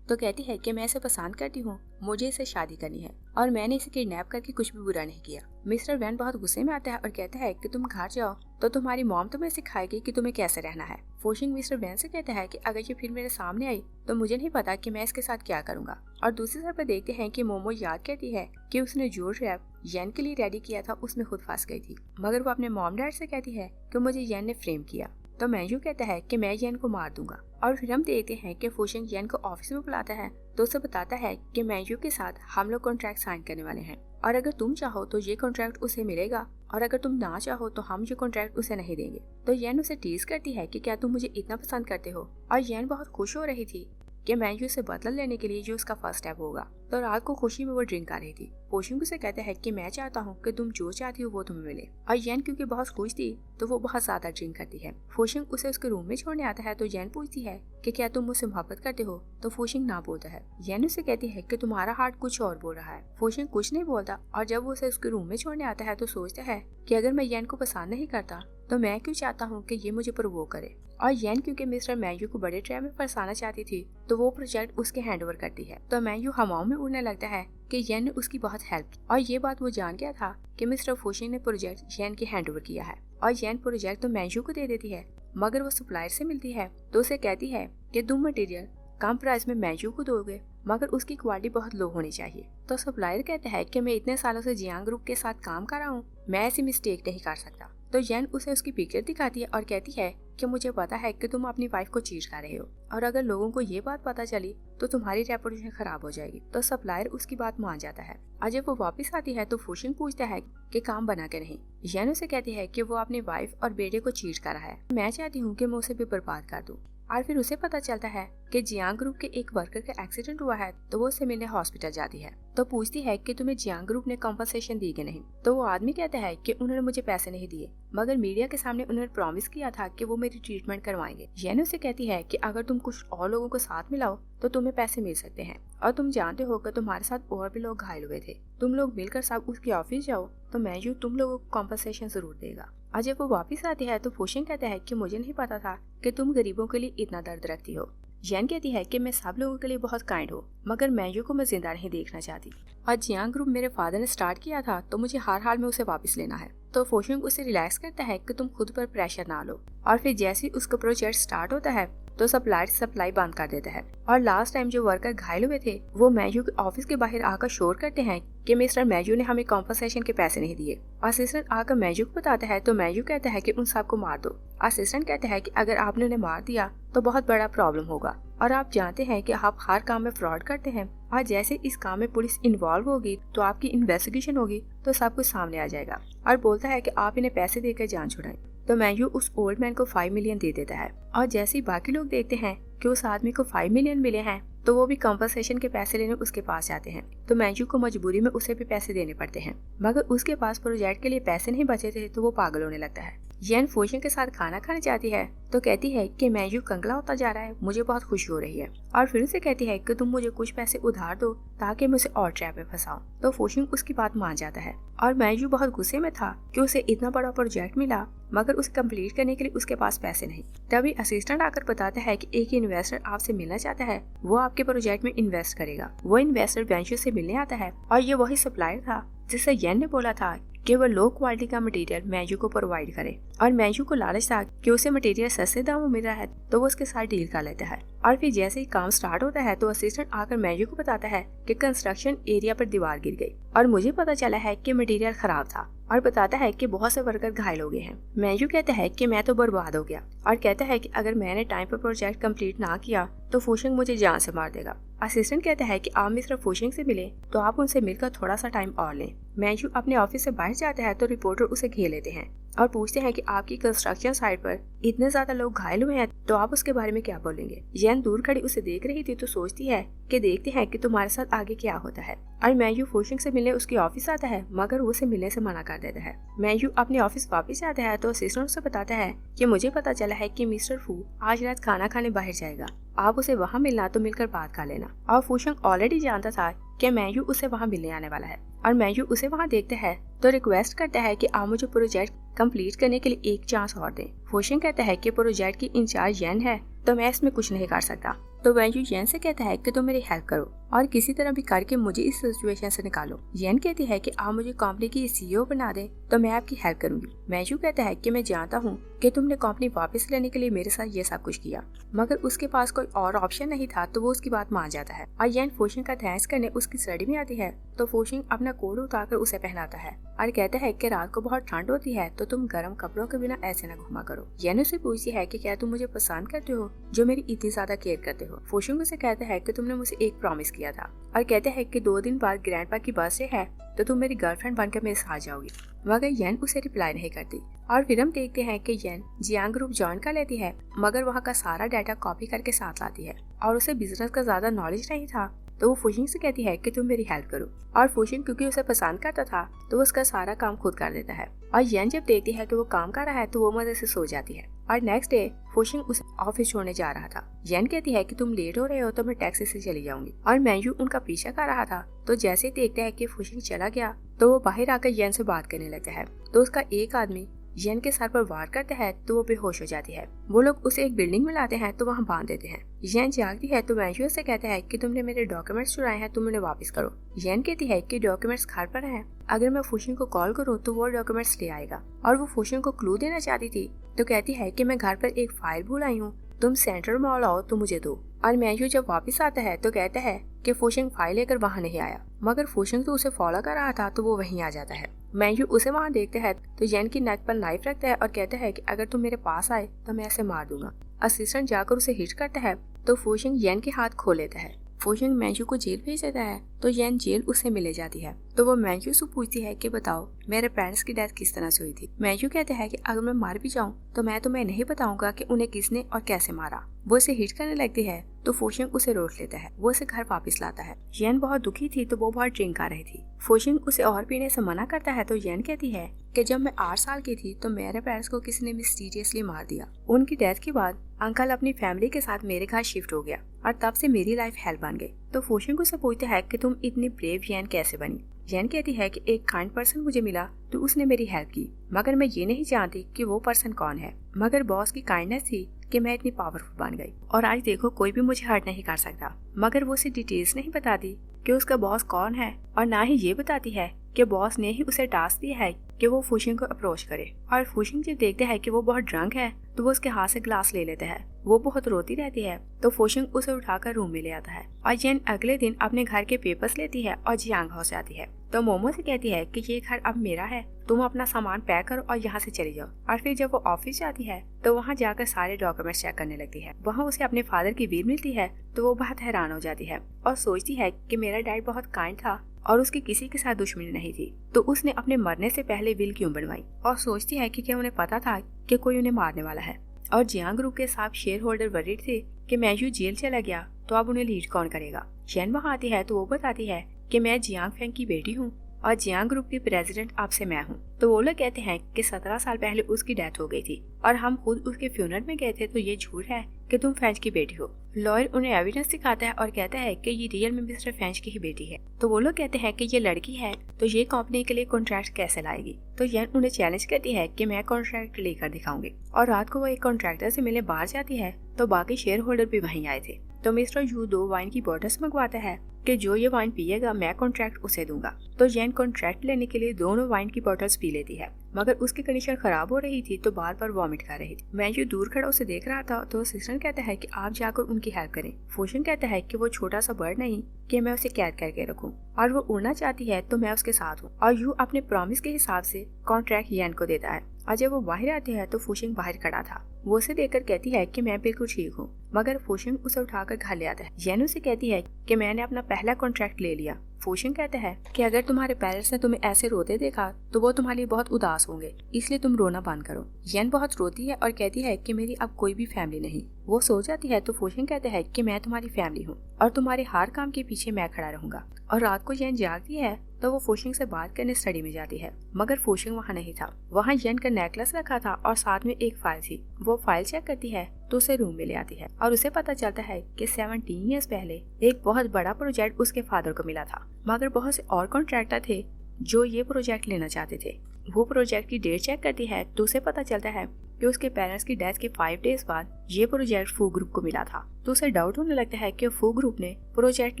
तो कहती है कि मैं इसे पसंद करती हूँ, मुझे इसे शादी करनी है और मैंने इसे किडनैप करके कुछ भी बुरा नहीं किया। मिस्टर वैन बहुत गुस्से में आता है और कहता है कि तुम घर जाओ तो तुम्हारी मॉम तुम्हें सिखाएगी कि तुम्हें कैसे रहना है। फोशिंग मिस्टर वैन से कहता है कि अगर ये फिर मेरे सामने आई तो मुझे नहीं पता कि मैं इसके साथ क्या करूंगा। और दूसरी तरफ देखते हैं कि मोमो याद करती है कि उसने जो ट्रैप येन के लिए रेडी किया था उसमें खुद फंस गई थी, मगर वो अपने मॉम डैड से कहती है कि मुझे येन ने फ्रेम किया। तो मैंयू कहता है कि मैं येन को मार दूंगा। और फिर हम देखते हैं कि फोशिंग येन को ऑफिस में बुलाता है तो उसे बताता है कि मैंयू के साथ हम लोग कॉन्ट्रैक्ट साइन करने वाले हैं और अगर तुम चाहो तो ये कॉन्ट्रैक्ट उसे मिलेगा और अगर तुम ना चाहो तो हम ये कॉन्ट्रैक्ट उसे नहीं देंगे। तो येन उसे टीज करती है कि क्या तुम मुझे इतना पसंद करते हो, और येन बहुत खुश हो रही थी कि मैंयू से बदला लेने के लिए जो उसका फर्स्ट स्टेप होगा। तो रात को खुशी में वो ड्रिंक कर रही थी। फोशिंग उसे कहता है कि मैं चाहता हूँ कि तुम जो चाहती हो वो तुम्हें मिले, और येन क्योंकि बहुत खुश थी तो वो बहुत ज्यादा ड्रिंक करती है। फोशिंग उसे उसके रूम में छोड़ने आता है तो येन पूछती है कि क्या तुम मुझसे मोहब्बत करते हो, तो फोशिंग ना बोलता है। येन उसे कहती है कि तुम्हारा हार्ट कुछ और बोल रहा है। फोशिंग कुछ नहीं बोलता और जब वो उसे उसके रूम में छोड़ने आता है तो सोचता है कि अगर मैं येन को पसंद नहीं करता तो मैं क्यों चाहता हूँ कि ये मुझे प्रोवोक करे। और येन क्योंकि मिस्टर मैंयू को बड़े ट्रैप में फंसाना चाहती थी तो वो प्रोजेक्ट उसके हैंड ओवर करती है। तो मैंयू हवाओं में उड़ने लगता है कि येन ने उसकी बहुत हेल्प की, और ये बात वो जान गया था कि मिस्टर फोशिंग ने प्रोजेक्ट येन के हैंड ओवर किया है। और येन प्रोजेक्ट तो मैंयू को दे देती है, मगर वो सप्लायर से मिलती है तो उसे कहती है कि तुम मटेरियल कम प्राइस में मैंयू को दोगे मगर उसकी क्वालिटी बहुत लो होनी चाहिए। तो सप्लायर कहता है कि मैं इतने सालों से जियांग ग्रुप के साथ काम कर रहा हूँ, मैं ऐसी मिस्टेक नहीं कर सकता। तो येन उसे उसकी पिक्चर दिखाती है और कहती है कि मुझे पता है कि तुम अपनी वाइफ को चीट कर रहे हो और अगर लोगों को ये बात पता चली तो तुम्हारी रेपुटेशन खराब हो जाएगी। तो सप्लायर उसकी बात मान जाता है। और जब वो वापस आती है तो फोशिंग पूछता है कि काम बना के नहीं। येन उसे कहती है कि वो अपनी वाइफ और बेटे को चीट कर रहा है, मैं चाहती हूँ कि मैं उसे भी बर्बाद कर दूँ। और फिर उसे पता चलता है कि जियांग ग्रुप के एक वर्कर का एक्सीडेंट हुआ है तो वो उसे मिलने हॉस्पिटल जाती है। तो पूछती है कि तुम्हें जियांग ग्रुप ने कॉम्पनसेशन दी कि नहीं। तो वो आदमी कहता है कि उन्होंने मुझे पैसे नहीं दिए, मगर मीडिया के सामने उन्होंने प्रॉमिस किया था कि वो मेरी ट्रीटमेंट करवाएंगे। येन उसे कहती है कि अगर तुम कुछ और लोगों को साथ मिलाओ तो तुम्हें पैसे मिल सकते हैं, और तुम जानते हो कि तुम्हारे साथ और भी लोग घायल हुए थे, तुम लोग मिलकर सब उसके ऑफिस जाओ तो मैंयू तुम लोगों को कॉम्पनसेशन जरूर देगा। और जब वो वापस आती है तो फोशिंग कहता है कि मुझे नहीं पता था कि तुम गरीबों के लिए इतना दर्द रखती हो। येन कहती है कि मैं सब लोगों के लिए बहुत काइंड हूँ, मगर मैंयू को मैं जिंदा नहीं देखना चाहती, और जियांग ग्रुप मेरे फादर ने स्टार्ट किया था तो मुझे हर हाल में उसे वापस लेना है। तो फोशिंग उसे रिलैक्स करता है कि तुम खुद पर प्रेशर ना लो। और फिर जैसे ही उसका प्रोजेक्ट स्टार्ट होता है तो सप्लायर सप्लाई बंद कर देता है। और लास्ट टाइम जो वर्कर घायल हुए थे वो मैंयू के ऑफिस के बाहर आकर शोर करते हैं कि मिस्टर मैंयू ने हमें कॉम्पनसेशन के पैसे नहीं दिए। असिस्टेंट आकर मैंयू को बताता है तो मैंयू कहता है कि उन सबको मार दो। असिस्टेंट कहता है कि अगर आपने उन्हें मार दिया तो बहुत बड़ा प्रॉब्लम होगा, और आप जानते हैं कि आप हर काम में फ्रॉड करते हैं, और जैसे इस काम में पुलिस इन्वॉल्व होगी तो आपकी इन्वेस्टिगेशन होगी तो सब कुछ सामने आ जाएगा। और बोलता है कि आप इन्हें पैसे देकर जान छुड़ाएं। तो मैंयू उस ओल्ड मैन को 5 मिलियन दे देता है, और जैसे ही बाकी लोग देखते हैं कि उस आदमी को 5 मिलियन मिले हैं तो वो भी कॉम्पनसेशन के पैसे लेने उसके पास जाते हैं। तो मैंयू को मजबूरी में उसे भी पैसे देने पड़ते हैं, मगर उसके पास प्रोजेक्ट के लिए पैसे नहीं बचे थे तो वो पागल होने लगता है। येन फोशिंग के साथ खाना खाने जाती है तो कहती है कि मैंयू कंगला होता जा रहा है, मुझे बहुत खुशी हो रही है। और फिर उसे कहती है कि तुम मुझे कुछ पैसे उधार दो ताकि मैं उसे और ट्रैप में फंसाऊं। तो फोशिंग उसकी बात मान जाता है, और मैंयू बहुत गुस्से में था कि उसे इतना बड़ा प्रोजेक्ट मिला मगर उसे कंप्लीट करने के लिए उसके पास पैसे नहीं। तभी असिस्टेंट आकर बताता है कि एक इन्वेस्टर आपसे मिलना चाहता है, वो आपके प्रोजेक्ट में इन्वेस्ट करेगा। वो इन्वेस्टर मैंयू से मिलने आता है, और ये वही सप्लायर था जिससे येन ने बोला था कि वह लो क्वालिटी का मटेरियल मैंयू को प्रोवाइड करे, और मैंयू को लालच था कि उसे मटेरियल सस्ते दामों में मिल रहा है तो वो उसके साथ डील कर लेता है। और फिर जैसे ही काम स्टार्ट होता है तो असिस्टेंट आकर मैंयू को बताता है कि कंस्ट्रक्शन एरिया पर दीवार गिर गई और मुझे पता चला है कि मटेरियल खराब था, और बताता है कि बहुत से वर्कर घायल हो गए हैं। मैंयू कहता है कि मैं तो बर्बाद हो गया, और कहता है कि अगर मैंने टाइम पर प्रोजेक्ट कंप्लीट ना किया तो फोशिंग मुझे जान से मार देगा। असिस्टेंट कहता है कि आप मिस्टर फोशिंग से मिले तो आप उनसे मिलकर थोड़ा सा टाइम और लें। मैंयू अपने ऑफिस से बाहर जाता है तो रिपोर्टर उसे घेर लेते हैं और पूछते हैं कि आपकी कंस्ट्रक्शन साइट पर इतने ज्यादा लोग घायल हुए हैं तो आप उसके बारे में क्या बोलेंगे। येन दूर खड़ी उसे देख रही थी तो सोचती है कि देखते हैं कि तुम्हारे साथ आगे क्या होता है। और मैंयू फोशिंग से मिलने उसके ऑफिस आता है मगर वो उसे मिलने से मना कर देता है। मैंयू अपने ऑफिस वापस जाता है तो असिस्टेंट उसे बताता है कि मुझे पता चला है कि मिस्टर फू आज रात खाना खाने बाहर जाएगा, आप उसे वहाँ मिलना तो मिलकर बात कर लेना। और फोशिंग ऑलरेडी जानता था कि मैंयू उसे वहाँ मिलने आने वाला है, और मैंयू उसे वहाँ देखता है तो रिक्वेस्ट करता है कि आप मुझे प्रोजेक्ट कंप्लीट करने के लिए एक चांस और दें। फोशिंग कहता है कि प्रोजेक्ट की इंचार्ज येन है तो मैं इसमें कुछ नहीं कर सकता। तो वैंजू येन से कहता है कि तुम मेरी हेल्प करो और किसी तरह भी करके मुझे इस सिचुएशन से निकालो। येन कहती है कि आप मुझे कंपनी की सीईओ बना दें तो मैं आपकी हेल्प करूंगी। वैंजू कहता है कि मैं जानता हूँ कि तुमने कंपनी वापस लेने के लिए मेरे साथ ये सब कुछ किया, मगर उसके पास कोई और ऑप्शन नहीं था, तो वो उसकी बात मान जाता है। और येन फोशिंग का थैंक्स करने उसकी स्टडी में आती है तो फोशिंग अपना कोट उतारकर उसे पहनाता है और कहता है कि रात को बहुत ठंड होती है तो तुम गर्म कपड़ों के बिना ऐसे न घूमा करो। येन उसे पूछती है कि क्या तुम मुझे पसंद करते हो जो मेरी इतनी ज्यादा केयर करते हो। फोशिंग उसे कहता है कि तुमने मुझे एक प्रॉमिस किया था और कहते हैं कि 2 दिन बाद ग्रैंडपा की बर्थडे है तो तुम मेरी गर्लफ्रेंड बनकर मेरे साथ जाओगी, मगर येन उसे रिप्लाई नहीं करती। और फिर हम देखते हैं कि येन जियांग ग्रुप ज्वाइन कर लेती है, मगर वहाँ का सारा डाटा कॉपी करके साथ लाती है और उसे बिजनेस का ज्यादा नॉलेज नहीं था, तो वो फोशिंग से कहती है कि तुम मेरी हेल्प करो। और फोशिंग क्योंकि उसे पसंद करता था तो वो उसका सारा काम खुद कर देता है। और येन जब देखती है कि वो काम कर रहा है तो वो मजे से सो जाती है। और नेक्स्ट डे फोशिंग उसे ऑफिस छोड़ने जा रहा था। येन कहती है कि तुम लेट हो रहे हो तो मैं टैक्सी से चली जाऊंगी। और मैंयू उनका पीछा कर रहा था, तो जैसे ही देखता है कि फोशिंग चला गया तो वो बाहर आकर येन से बात करने लगता है। तो उसका एक आदमी येन के सर पर वार करता है तो वो बेहोश हो जाती है। वो लोग उसे एक बिल्डिंग में लाते हैं तो वहाँ बांध देते हैं। येन जागती है तो वैंजू से कहता है कि तुमने मेरे डॉक्यूमेंट्स चुराए हैं, तुम उन्हें वापस करो। येन कहती है कि डॉक्यूमेंट्स घर पर हैं, अगर मैं फोशिंग को कॉल करूँ तो वो डॉक्यूमेंट्स ले आएगा। और वो फोशिंग को क्लू देना चाहती थी तो कहती है कि मैं घर पर एक फाइल भूल आई हूँ, तुम सेंट्रल मॉल आओ तो मुझे दो। और मैंयू जब वापस आता है तो कहता है कि फोशिंग फाइल लेकर वहाँ नहीं आया, मगर फोशिंग तो उसे फॉलो कर रहा था तो वो वहीं आ जाता है। मैंयू उसे वहाँ देखता है तो येन की नेक पर नाइफ रखता है और कहता है कि अगर तुम मेरे पास आए तो मैं ऐसे मार दूंगा। असिस्टेंट जाकर उसे हिट करता है तो फोशिंग येन के हाथ खो लेता है। फोशिंग मैंयू को जेल भेज देता है तो येन जेल उससे मिले जाती है। तो वो मैंयू से पूछती है कि बताओ मेरे पेरेंट्स की डेथ किस तरह से हुई थी। मैंयू कहता है कि अगर मैं मार भी जाऊं तो मैं तुम्हें नहीं बताऊंगा कि उन्हें किसने और कैसे मारा। वो उसे हिट करने लगती है तो फोशिंग उसे रोक लेता है, वो उसे घर वापस लाता है। येन बहुत दुखी थी तो वो बहुत ड्रिंक कर रही थी। फोशिंग उसे और पीने से मना करता है तो येन कहती है कि जब मैं 8 साल की थी तो मेरे पेरेंट्स को किसी ने मिस्टीरियसली मार दिया। उनकी डेथ के बाद अंकल अपनी फैमिली के साथ मेरे घर शिफ्ट हो गया और तब से मेरी लाइफ हेल बन गई। तो फोशिंग उसे पूछता है कि तुम इतनी ब्रेव येन कैसे बनी। येन कहती है कि एक काइंड पर्सन मुझे मिला तो उसने मेरी हेल्प की, मगर मैं ये नहीं जानती कि वो पर्सन कौन है, मगर बॉस की काइंडनेस थी कि मैं इतनी पावरफुल बन गई और आज देखो कोई भी मुझे हर्ट नहीं कर सकता। मगर वो उसे डिटेल्स नहीं बताती कि उसका बॉस कौन है और ना ही ये बताती है कि बॉस ने ही उसे टास्क दिया है कि वो फोशिंग को अप्रोच करे। और फोशिंग जब देखते है कि वो बहुत ड्रंक है तो वो उसके हाथ से ग्लास ले लेता है। वो बहुत रोती रहती है तो फोशिंग उसे उठाकर रूम में ले आता है। और येन अगले दिन अपने घर के पेपर्स लेती है और जियांग हाउस जाती है। तो मोमो से कहती है कि ये घर अब मेरा है, तुम अपना सामान पैक करो और यहाँ से चली जाओ। और फिर जब वो ऑफिस जाती है तो वहाँ जाकर सारे डॉक्यूमेंट्स चेक करने लगती है। वहाँ उसे अपने फादर की विल मिलती है तो वो बहुत हैरान हो जाती है और सोचती है कि मेरा डैड बहुत काइंड था और उसकी किसी के साथ दुश्मनी नहीं थी, तो उसने अपने मरने से पहले विल क्यों बनवाई। और सोचती है कि क्या उन्हें पता था कि कोई उन्हें मारने वाला है। और जियांग ग्रुप के साथ शेयर होल्डर वरीड थे कि मैंयू जेल चला गया तो अब उन्हें लीड कौन करेगा। येन वहाँ आती है तो वो बताती है कि मैं जियांग फेंग की बेटी हूँ और जियांग ग्रुप की प्रेसिडेंट अब से मैं हूँ। तो वो लोग कहते हैं कि 17 साल पहले उसकी डेथ हो गई थी और हम खुद उसके फ्यूनरल में गए थे, तो ये झूठ है कि तुम फेंच की बेटी हो। लॉयर उन्हें एविडेंस दिखाता है और कहता है कि ये रियल में मिस्टर फेंच की ही बेटी है। तो वो लोग कहते हैं कि ये लड़की है तो ये कंपनी के लिए कॉन्ट्रैक्ट कैसे लाएगी। तो येन उन्हें चैलेंज करती है कि मैं कॉन्ट्रैक्ट लेकर दिखाऊंगी। और रात को वो एक कॉन्ट्रैक्टर से मिलने बाहर जाती है तो बाकी शेयर होल्डर भी वहीं आए थे। तो मिस्टर यू 2 वाइन की बॉटल्स मंगवाता है कि जो ये वाइन पिएगा मैं कॉन्ट्रैक्ट उसे दूंगा। तो येन कॉन्ट्रैक्ट लेने के लिए दोनों वाइन की बॉटल्स पी लेती है, मगर उसकी कंडीशन खराब हो रही थी तो बार बार वॉमिट कर रही थी। मैंयू दूर खड़ा उसे देख रहा था तो असिस्टेंट कहता है कि आप जाकर उनकी हेल्प करें। फोशिंग कहता है कि वो छोटा सा बर्ड नहीं कि मैं उसे कैद करके रखूं, और वो उड़ना चाहती है तो मैं उसके साथ हूँ। और यू अपने प्रॉमिस के हिसाब से कॉन्ट्रैक्ट येन को देता है। और जब वो बाहर आते हैं तो फोशिंग बाहर खड़ा था। वो उसे देखकर कहती है कि मैं बिल्कुल ठीक हूँ, मगर फोशिंग उसे उठाकर घर ले आता है। येन उसे कहती है कि मैंने अपना पहला कॉन्ट्रैक्ट ले लिया। फोशिंग कहता है कि अगर तुम्हारे पेरेंट्स ने तुम्हें ऐसे रोते देखा तो वो तुम्हारे लिए बहुत उदास होंगे, इसलिए तुम रोना बंद करो। येन बहुत रोती है और कहती है कि मेरी अब कोई भी फैमिली नहीं। वो सो जाती है तो फोशिंग कहता है कि मैं तुम्हारी फैमिली हूँ और तुम्हारे हर काम के पीछे मैं खड़ा रहूंगा। और रात को येन जागती है तो वो फोशिंग से बात करने स्टडी में जाती है, मगर फोशिंग वहाँ नहीं था। वहाँ येन का नेकलेस रखा था और साथ में एक फाइल थी। वो फाइल चेक करती है तो उसे रूम में ले आती है और उसे पता चलता है कि 17 ईयर्स पहले एक बहुत बड़ा प्रोजेक्ट उसके फादर को मिला था, मगर बहुत से और कॉन्ट्रैक्टर थे जो ये प्रोजेक्ट लेना चाहते थे। वो प्रोजेक्ट की डेट चेक करती है तो उसे पता चलता है कि उसके पेरेंट्स की डेथ के 5 डेज बाद ये प्रोजेक्ट फू ग्रुप को मिला था। तो उसे डाउट होने लगता है कि फू ग्रुप ने प्रोजेक्ट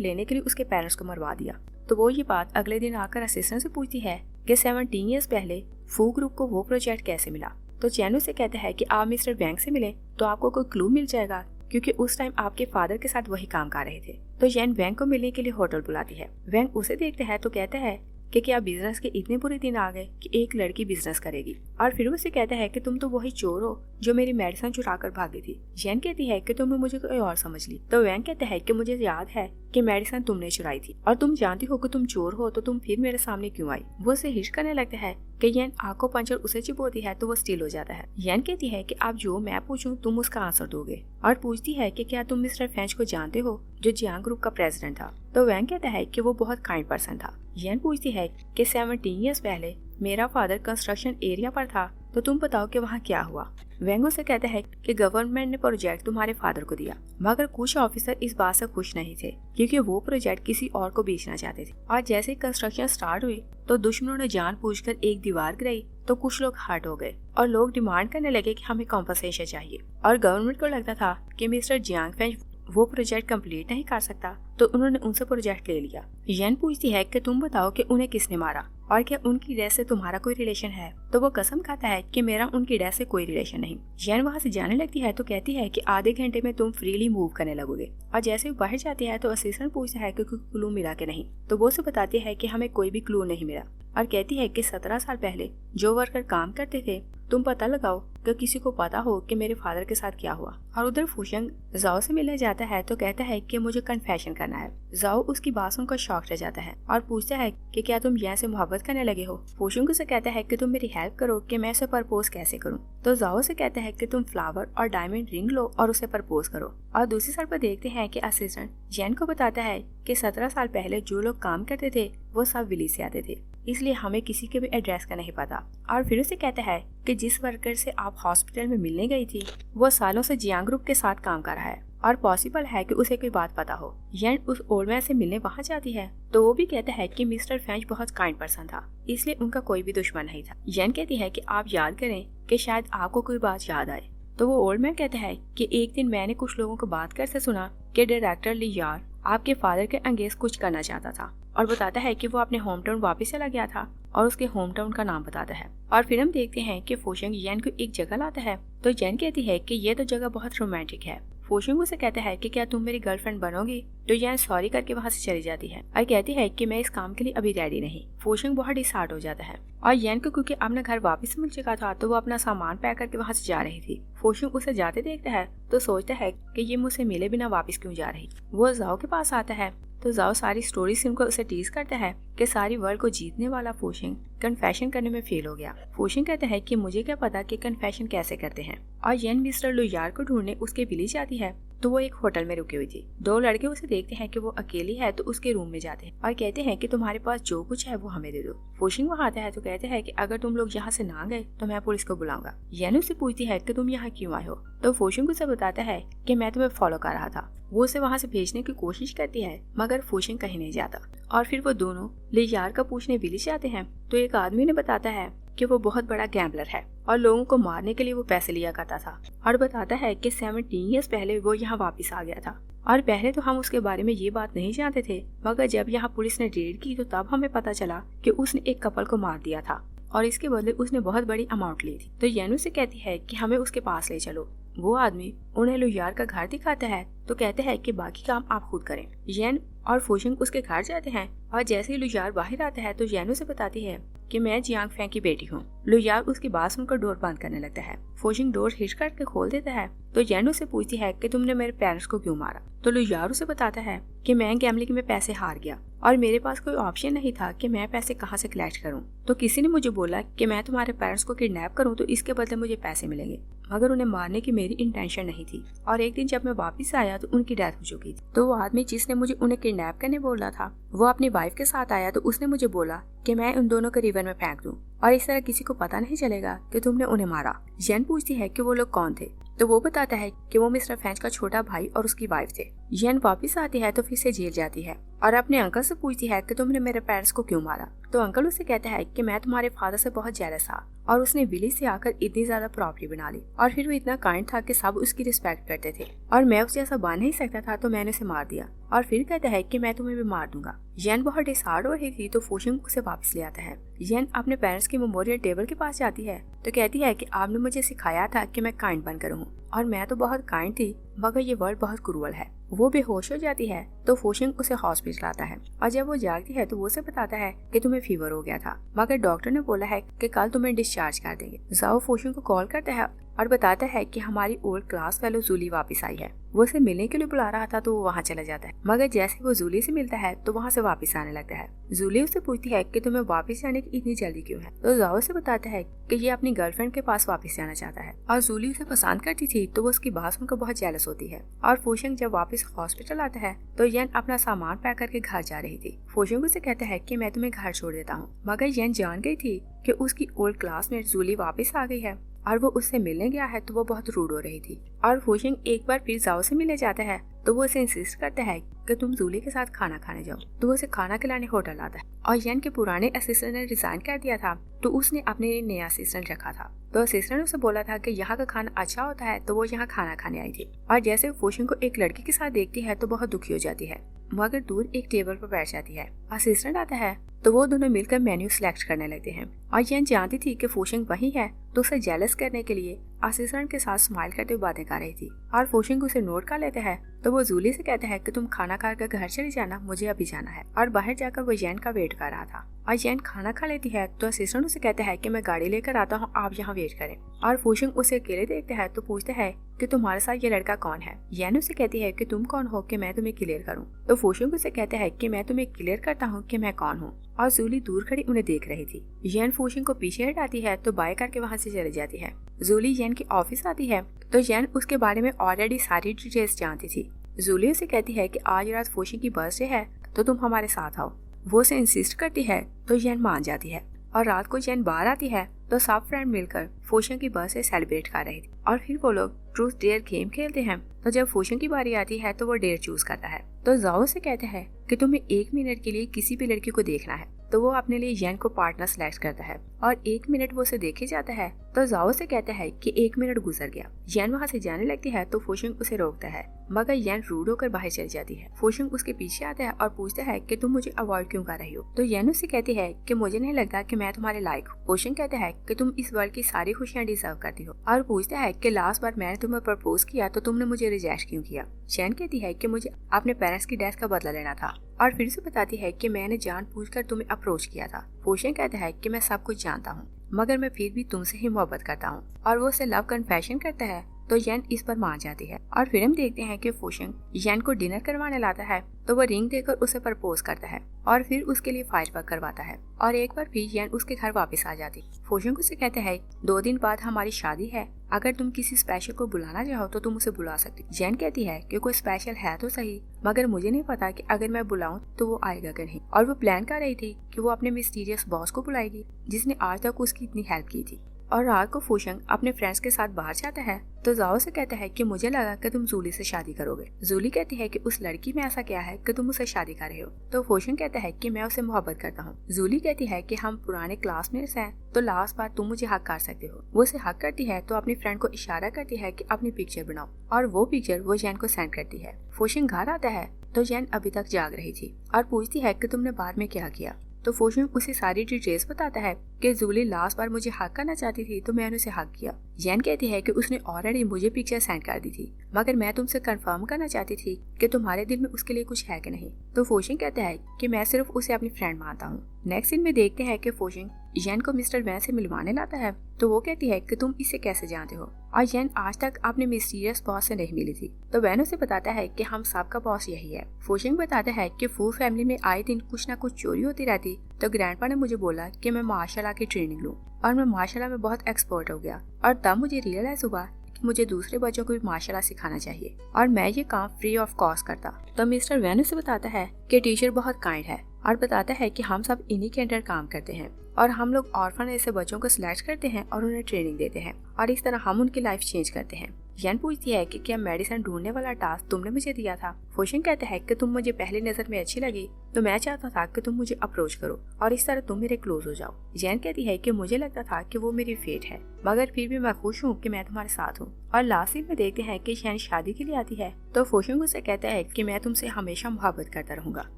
लेने के लिए उसके पेरेंट्स को मरवा दिया। तो वो ये बात अगले दिन आकर असिस्टेंट से पूछती है कि 17 ईयर्स पहले फू ग्रुप को वो प्रोजेक्ट कैसे मिला। तो चैनू से कहता है कि आप मिस्टर वैंग से मिले तो आपको कोई क्लू मिल जाएगा, क्योंकि उस टाइम आपके फादर के साथ वही काम कर रहे थे। तो जैन वैंग को मिलने के लिए होटल बुलाती है। वैंग उसे देखता है तो कहता है कि क्या बिजनेस के इतने बुरे दिन आ गए कि एक लड़की बिजनेस करेगी। और फिर उसे कहता है कि तुम तो वही चोर हो जो मेरी मेडिसिन चुरा कर भागी थी। जैन कहती है कि तुमने मुझे कोई और समझ ली। तो वैंग कहता है कि मुझे याद है कि मेडिसिन तुमने चुराई थी और तुम जानती हो कि तुम चोर हो, तो तुम फिर मेरे सामने क्यों आई। वो उसे हिच करने लगता है कि यैन आंखों पंचर उसे चिपकती है तो वो स्टिल हो जाता है। यैन कहती है कि आप जो मैं पूछूं तुम उसका आंसर दोगे, और पूछती है कि क्या तुम मिस्टर फेंच को जानते हो जो जियांग ग्रुप का प्रेसिडेंट था। तो वैंग कहता है कि वो बहुत काइंड पर्सन था। यैन पूछती है कि 17 ईयर्स पहले मेरा फादर कंस्ट्रक्शन एरिया पर था, तो तुम बताओ कि वहाँ क्या हुआ। वैंग उसे कहता है कि गवर्नमेंट ने प्रोजेक्ट तुम्हारे फादर को दिया, मगर कुछ ऑफिसर इस बात से खुश नहीं थे क्योंकि वो प्रोजेक्ट किसी और को बेचना चाहते थे। और जैसे कंस्ट्रक्शन स्टार्ट हुई तो दुश्मनों ने जानबूझकर एक दीवार गिराई, तो कुछ लोग हर्ट हो गए और लोग डिमांड करने लगे कि हमें कॉम्पनसेशन चाहिए। और गवर्नमेंट को लगता था कि मिस्टर जियांग फेंच वो प्रोजेक्ट कंप्लीट नहीं कर सकता, तो उन्होंने उनसे प्रोजेक्ट ले लिया। यैन पूछती है कि तुम बताओ कि उन्हें किसने मारा और क्या उनकी डेथ से तुम्हारा कोई रिलेशन है। तो वो कसम खाता है कि मेरा उनकी डेथ से कोई रिलेशन नहीं। यैन वहाँ से जाने लगती है तो कहती है कि आधे घंटे में तुम फ्रीली मूव करने लगोगे। और जैसे वो बाहर जाती है तो असिस्टेंट पूछता है कि कोई क्लू मिला कि नहीं। तो वो उसे बताती है कि हमें कोई भी क्लू नहीं मिला, और कहती है कि 17 साल पहले जो वर्कर काम करते थे तुम पता लगाओ कि किसी को पता हो कि मेरे फादर के साथ क्या हुआ। और उधर फूशंग जाओ से मिलने जाता है तो कहता है कि मुझे कन्फेशन करना है। जाओ उसकी बात सुनकर शॉक रह जाता है और पूछता है कि क्या तुम यहाँ से मोहब्बत करने लगे हो। फूशंग उसे कहता है कि तुम मेरी हेल्प करो कि मैं उसे प्रपोज कैसे करूँ। तो जाओ से कहता है कि तुम फ्लावर और डायमंड रिंग लो और उसे प्रपोज करो। और दूसरी साइड पर देखते हैं कि असिस्टेंट जैन को बताता है कि 17 साल पहले जो लोग काम करते थे वो सब विली से आते थे, इसलिए हमें किसी के भी एड्रेस का नहीं पता। और फिर उसे कहता है कि जिस वर्कर से आप हॉस्पिटल में मिलने गई थी वो सालों से जियांग ग्रुप के साथ काम कर रहा है और पॉसिबल है कि उसे कोई बात पता हो। यैन उस ओल्ड मैन से मिलने वहाँ जाती है तो वो भी कहता है कि मिस्टर फेंच बहुत काइंड पर्सन था, इसलिए उनका कोई भी दुश्मन नहीं था। यैन कहती है कि आप याद करें कि शायद आपको कोई बात याद आए। तो वो ओल्ड मैन कहता है कि एक दिन मैंने कुछ लोगों को बात करते सुना कि डायरेक्टर ली यार आपके फादर के अगेंस्ट कुछ करना चाहता था, और बताता है कि वो अपने होम टाउन वापस चला गया था और उसके होम टाउन का नाम बताता है। और फिर हम देखते हैं कि फूशंग यैन को एक जगह लाता है तो यैन कहती है कि ये तो जगह बहुत रोमांटिक है। फूशंग उसे कहता है कि क्या तुम मेरी गर्लफ्रेंड बनोगी। तो यैन सॉरी करके वहाँ से चली जाती है और कहती है कि मैं इस काम के लिए अभी रेडी नहीं। फूशंग बहुत डिसहार्ट हो जाता है और यैन को क्योंकि अपना घर वापस मिल चुका था तो वो अपना सामान पैक करके वहाँ से जा रही थी। फूशंग उसे जाते देखता है तो सोचता है कि ये मुझसे मिले बिना वापस क्यों जा रही। वो जाओ के पास आता है तो जाओ सारी स्टोरी सुनकर उसे टीज करता है कि सारी वर्ल्ड को जीतने वाला फूशिंग कन्फेशन करने में फेल हो गया। फूशिंग कहता है कि मुझे क्या पता कि कन्फेशन कैसे करते हैं। और यैन मिस्टर लुयार को ढूंढने उसके विलेज जाती है तो वो एक होटल में रुकी हुई थी। 2 लड़के उसे देखते हैं कि वो अकेली है तो उसके रूम में जाते हैं और कहते हैं कि तुम्हारे पास जो कुछ है वो हमें दे दो। फूशिंग वहाँ आता है तो कहते हैं कि अगर तुम लोग यहाँ से ना गए तो मैं पुलिस को बुलाऊंगा। यैन उससे पूछती है कि तुम यहाँ क्यों आए हो। तो फूशिंग उसे बताता है कि मैं तुम्हें फॉलो कर रहा था। वो उसे वहाँ से भेजने की कोशिश करती है मगर फूशिंग कहीं नहीं जाता। और फिर वो दोनों लियार का पूछने विलेज जाते हैं तो एक आदमी ने बताता है कि वो बहुत बड़ा गैम्बलर है और लोगों को मारने के लिए वो पैसे लिया करता था, और बताता है कि 17 ईयर्स पहले वो यहाँ वापस आ गया था। और पहले तो हम उसके बारे में ये बात नहीं जानते थे, मगर जब यहाँ पुलिस ने रेड की तो तब हमें पता चला कि उसने एक कपल को मार दिया था और इसके बदले उसने बहुत बड़ी अमाउंट ली थी। तो यैन से कहती है कि हमें उसके पास ले चलो। वो आदमी उन्हें लुयार का घर दिखाता है तो कहते हैं कि बाकी काम आप खुद करें। यैन और फूशिंग उसके घर जाते हैं और जैसे ही लुयार बाहर आता है तो यैन से बताती है कि मैं जियांग फेंग की बेटी हूँ। लुयार उसकी बात सुनकर डोर बंद करने लगता है। फूशिंग डोर हिच करके खोल देता है तो यैन से पूछती है कि तुमने मेरे पेरेंट्स को क्यों मारा। तो लुयार उसे बताता है कि मैं गैम्बलिंग में पैसे हार गया और मेरे पास कोई ऑप्शन नहीं था कि मैं पैसे कहाँ से कलेक्ट करूँ। तो किसी ने मुझे बोला कि मैं तुम्हारे पेरेंट्स को किडनैप करूँ तो इसके बदले मुझे पैसे मिलेंगे, मगर उन्हें मारने की मेरी इंटेंशन नहीं थी। और एक दिन जब मैं वापस आया तो उनकी डेथ हो चुकी थी। तो वो आदमी जिसने मुझे उन्हें किडनैप करने बोला था वो अपनी वाइफ के साथ आया तो उसने मुझे बोला कि मैं उन दोनों को रिवर में फेंक दूं और इस तरह किसी को पता नहीं चलेगा कि तुमने उन्हें मारा। जैन पूछती है कि वो लोग कौन थे तो वो बताता है कि वो मिस्टर फेंच का छोटा भाई और उसकी वाइफ थे। येन वापस आती है तो फिर से जेल जाती है और अपने अंकल से पूछती है कि तुमने मेरे पेरेंट्स को क्यों मारा। तो अंकल उसे कहता है कि मैं तुम्हारे फादर से बहुत जेलस था और उसने विली से आकर इतनी ज्यादा प्रॉपर्टी बना ली और फिर वो इतना काइंड था कि सब उसकी रिस्पेक्ट करते थे और मैं उसे ऐसा बन नहीं सकता था तो मैंने उसे मार दिया। और फिर कहता है कि मैं तुम्हें भी मार दूंगा। येन बहुत डिसहार्ड हो रही थी तो फोशिंग उसे वापस ले आता है। येन अपने पेरेंट्स के मेमोरियल टेबल के पास जाती है तो कहती है कि आपने मुझे सिखाया था कि मैं काइंड बनकर रहूं और मैं तो बहुत काइंड थी, मगर ये वर्ल्ड बहुत क्रूअल है। वो बेहोश हो जाती है तो फोशिंग उसे हॉस्पिटल लाता है और जब वो जागती है तो वो उसे बताता है कि तुम्हें फीवर हो गया था, मगर डॉक्टर ने बोला है कि कल तुम्हें डिस्चार्ज कर देंगे। जाओ फोशिंग को कॉल करता है और बताता है कि हमारी ओल्ड क्लास फेलो जूली वापस आई है। वो उसे मिलने के लिए बुला रहा था तो वो वहाँ चला जाता है, मगर जैसे वो जूली से मिलता है तो वहाँ से वापस आने लगता है। जूली उससे पूछती है कि तुम्हें वापस जाने की इतनी जल्दी क्यों है। तो जाओ से बताता है कि ये अपनी गर्लफ्रेंड के पास वापस जाना चाहता है और जूली उसे पसंद करती थी तो वो उसकी बात सुनकर बहुत जेलस होती है। और फोशिंग जब वापस हॉस्पिटल आता है तो येन अपना सामान पैक करके घर जा रही थी। फोशिंग उसे कहता है कि मैं तुम्हें घर छोड़ देता हूँ, मगर येन जान गई थी कि उसकी ओल्ड क्लासमेट जूली वापस आ गई है और वो उससे मिलने गया है तो वो बहुत रूड हो रही थी। और फोशिंग एक बार फिर जाओ से मिलने जाता है तो वो उसे इंसिस्ट करता है कि तुम जूली के साथ खाना खाने जाओ। तो वो उसे खाना खिलाने होटल आता है और येन के पुराने असिस्टेंट ने रिजाइन कर दिया था तो उसने अपने लिए नया असिस्टेंट रखा था। तो असिस्टेंट ने उसे बोला था कि यहाँ का खाना अच्छा होता है तो वो यहाँ खाना खाने आई थी। और जैसे फोशिंग को एक लड़की के साथ देखती है तो बहुत दुखी हो जाती है, मगर दूर एक टेबल पर बैठ जाती है। असिस्टेंट आता है तो वो दोनों मिलकर मेन्यू सिलेक्ट करने लगते हैं और येन जानती थी कि फोशिंग वही है तो उसे जेलस करने के लिए असिस्टेंट के साथ स्माइल करते हुए बातें कर रही थी। और फोशिंग उसे नोट कर लेता है तो वो जूली से कहता है कि तुम खाना खाकर घर चली जाना, मुझे अभी जाना है। और बाहर जाकर वो येन का वेट कर रहा था और येन खाना खा लेती है तो असिस्टेंट उसे कहता है कि मैं गाड़ी लेकर आता हूँ, आप यहाँ वेट करें। और फोशिंग उसे अकेले देखता है तो पूछता है कि तुम्हारे साथ ये लड़का कौन है। येन उसे कहती है कि तुम कौन हो कि मैं तुम्हें क्लियर करूँ। तो फोशिंग उसे कहता है कि मैं तुम्हें क्लियर करता हूँ कि मैं कौन हूँ। और जूली दूर खड़ी उन्हें देख रही थी। येन फोशिंग को पीछे हटाती है तो बाय करके वहाँ से चली जाती है। जूली येन की ऑफिस आती है तो येन उसके बारे में ऑलरेडी सारी डिटेल्स जानती थी। जूली उसे कहती है कि आज रात फोशिंग की बर्थडे है तो तुम हमारे साथ आओ। वो उसे इंसिस्ट करती है तो येन मान जाती है और रात को येन बाहर आती है तो सब फ्रेंड मिलकर फोशिंग की बर्थडे सेलिब्रेट कर रही थी। और फिर वो लोग ट्रूथ डेयर गेम खेलते हैं। तो जब फोशिंग की बारी आती है तो वो डेयर चूज करता है। तो जाओ से कहता है कि तुम्हें 1 मिनट के लिए किसी भी लड़की को देखना है। तो वो अपने लिए येन को पार्टनर सेलेक्ट करता है और 1 मिनट वो उसे देखे जाता है। तो जाओ से कहता है कि 1 मिनट गुजर गया। येन वहाँ से जाने लगती है तो फोशिंग उसे रोकता है, मगर येन रूड होकर बाहर चली जाती है। फोशिंग उसके पीछे आता है और पूछता है कि तुम मुझे अवॉइड क्यों कर रही हो। तो येन उससे कहती है कि मुझे नहीं लगता कि मैं तुम्हारे लायक हूँ। फोशिंग कहता है कि तुम इस वर्ल्ड की सारी खुशियाँ डिजर्व करती हो और पूछता है कि लास्ट बार मैंने तुम्हें प्रपोज किया तो तुमने मुझे रिजेक्ट क्यों किया। येन कहती है कि मुझे अपने पेरेंट्स की डेथ का बदला लेना था और फिर से बताती है कि मैंने जानबूझकर तुम्हें अप्रोच किया था। फोशिंग कहता है कि मैं सब कुछ जानता हूँ, मगर मैं फिर भी तुमसे ही मोहब्बत करता हूँ। और वो उसे लव कन्फेशन करता है तो येन इस पर मान जाती है। और फिर हम देखते हैं कि फोशिंग येन को डिनर करवाने लाता है तो वो रिंग देकर उसे प्रपोज करता है और फिर उसके लिए फायरवर्क करवाता है। और एक बार फिर येन उसके घर वापस आ जाती। फोशिंग उसे कहता है 2 दिन बाद हमारी शादी है, अगर तुम किसी स्पेशल को बुलाना चाहो तो तुम उसे बुला सकती। येन कहती है कि कोई स्पेशल है तो सही, मगर मुझे नहीं पता कि अगर मैं बुलाऊं तो वो आएगा कि नहीं। और वो प्लान कर रही थी कि वो अपने मिस्टीरियस बॉस को बुलाएगी जिसने आज तक उसकी इतनी हेल्प की थी। और रात को फोशिंग अपने फ्रेंड्स के साथ बाहर जाता है तो जाओ से कहता है कि मुझे लगा कि तुम जूली से शादी करोगे। जूली कहती है कि उस लड़की में ऐसा क्या है कि तुम उससे शादी कर रहे हो। तो फोशिंग कहता है कि मैं उससे मोहब्बत करता हूँ। जूली कहती है कि हम पुराने क्लासमेट्स हैं तो लास्ट बार तुम मुझे हक कर सकते हो। वो उसे हक करती है तो अपनी फ्रेंड को इशारा करती है कि अपनी पिक्चर बनाओ और वो पिक्चर वो येन को सेंड करती है। फोशिंग घर आता है तो येन अभी तक जाग रही थी और पूछती है कि तुमने बाद में क्या किया। तो फोशिंग उसे सारी डिटेल्स बताता है कि जूली लास्ट बार मुझे हक करना चाहती थी तो मैंने उसे हक किया। येन कहती है कि उसने ऑलरेडी मुझे पिक्चर सेंड कर दी थी, मगर मैं तुमसे कंफर्म करना चाहती थी कि तुम्हारे दिल में उसके लिए कुछ है कि नहीं। तो फोशिंग कहता है कि मैं सिर्फ उसे अपनी फ्रेंड मानता हूँ। नेक्स्ट सीन में देखते हैं कि फोशिंग येन को मिस्टर वैन से मिलवाने लाता है तो वो कहती है कि तुम इसे कैसे जानते हो। और येन आज तक अपने मिस्टीरियस बॉस से नहीं मिली थी। तो वैन उसे बताता है कि हम सबका बॉस यही है। फोशिंग बताता है कि फू फैमिली में आए दिन कुछ ना कुछ चोरी होती रहती तो ग्रैंडपा ने मुझे बोला कि मैं मार्शल आर्ट की ट्रेनिंग लूँ और मैं मार्शल आर्ट में बहुत एक्सपर्ट हो गया। और तब मुझे रियलाइज हुआ कि मुझे दूसरे बच्चों को भी मार्शल आर्ट सिखाना चाहिए और मैं ये काम फ्री ऑफ कॉस्ट करता। तो मिस्टर वैन उसे बताता है कि टीचर बहुत काइंड है और बताता है कि हम सब इन्हीं के अंडर काम करते हैं और हम लोग ऑर्फन ऐसे बच्चों को सिलेक्ट करते हैं और उन्हें ट्रेनिंग देते हैं और इस तरह हम उनकी लाइफ चेंज करते हैं। यन पूछती है कि क्या मेडिसिन ढूंढने वाला टास्क तुमने मुझे दिया था? फोशिंग कहता है कि तुम मुझे पहली नजर में अच्छी लगी तो मैं चाहता था कि तुम मुझे अप्रोच करो और इस तरह तुम मेरे क्लोज हो जाओ। जैन कहती है कि मुझे लगता था कि वो मेरी फेट है, मगर फिर भी मैं खुश हूँ कि मैं तुम्हारे साथ हूँ। और लास्ट सीन में देखते हैं कि जैन शादी के लिए आती है तो फोशिंग उसे कहता है कि मैं तुमसे हमेशा मोहब्बत करता रहूंगा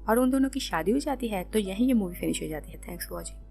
और उन दोनों की शादी हो जाती है। तो यही ये मूवी फिनिश हो जाती है। Thanks for watching.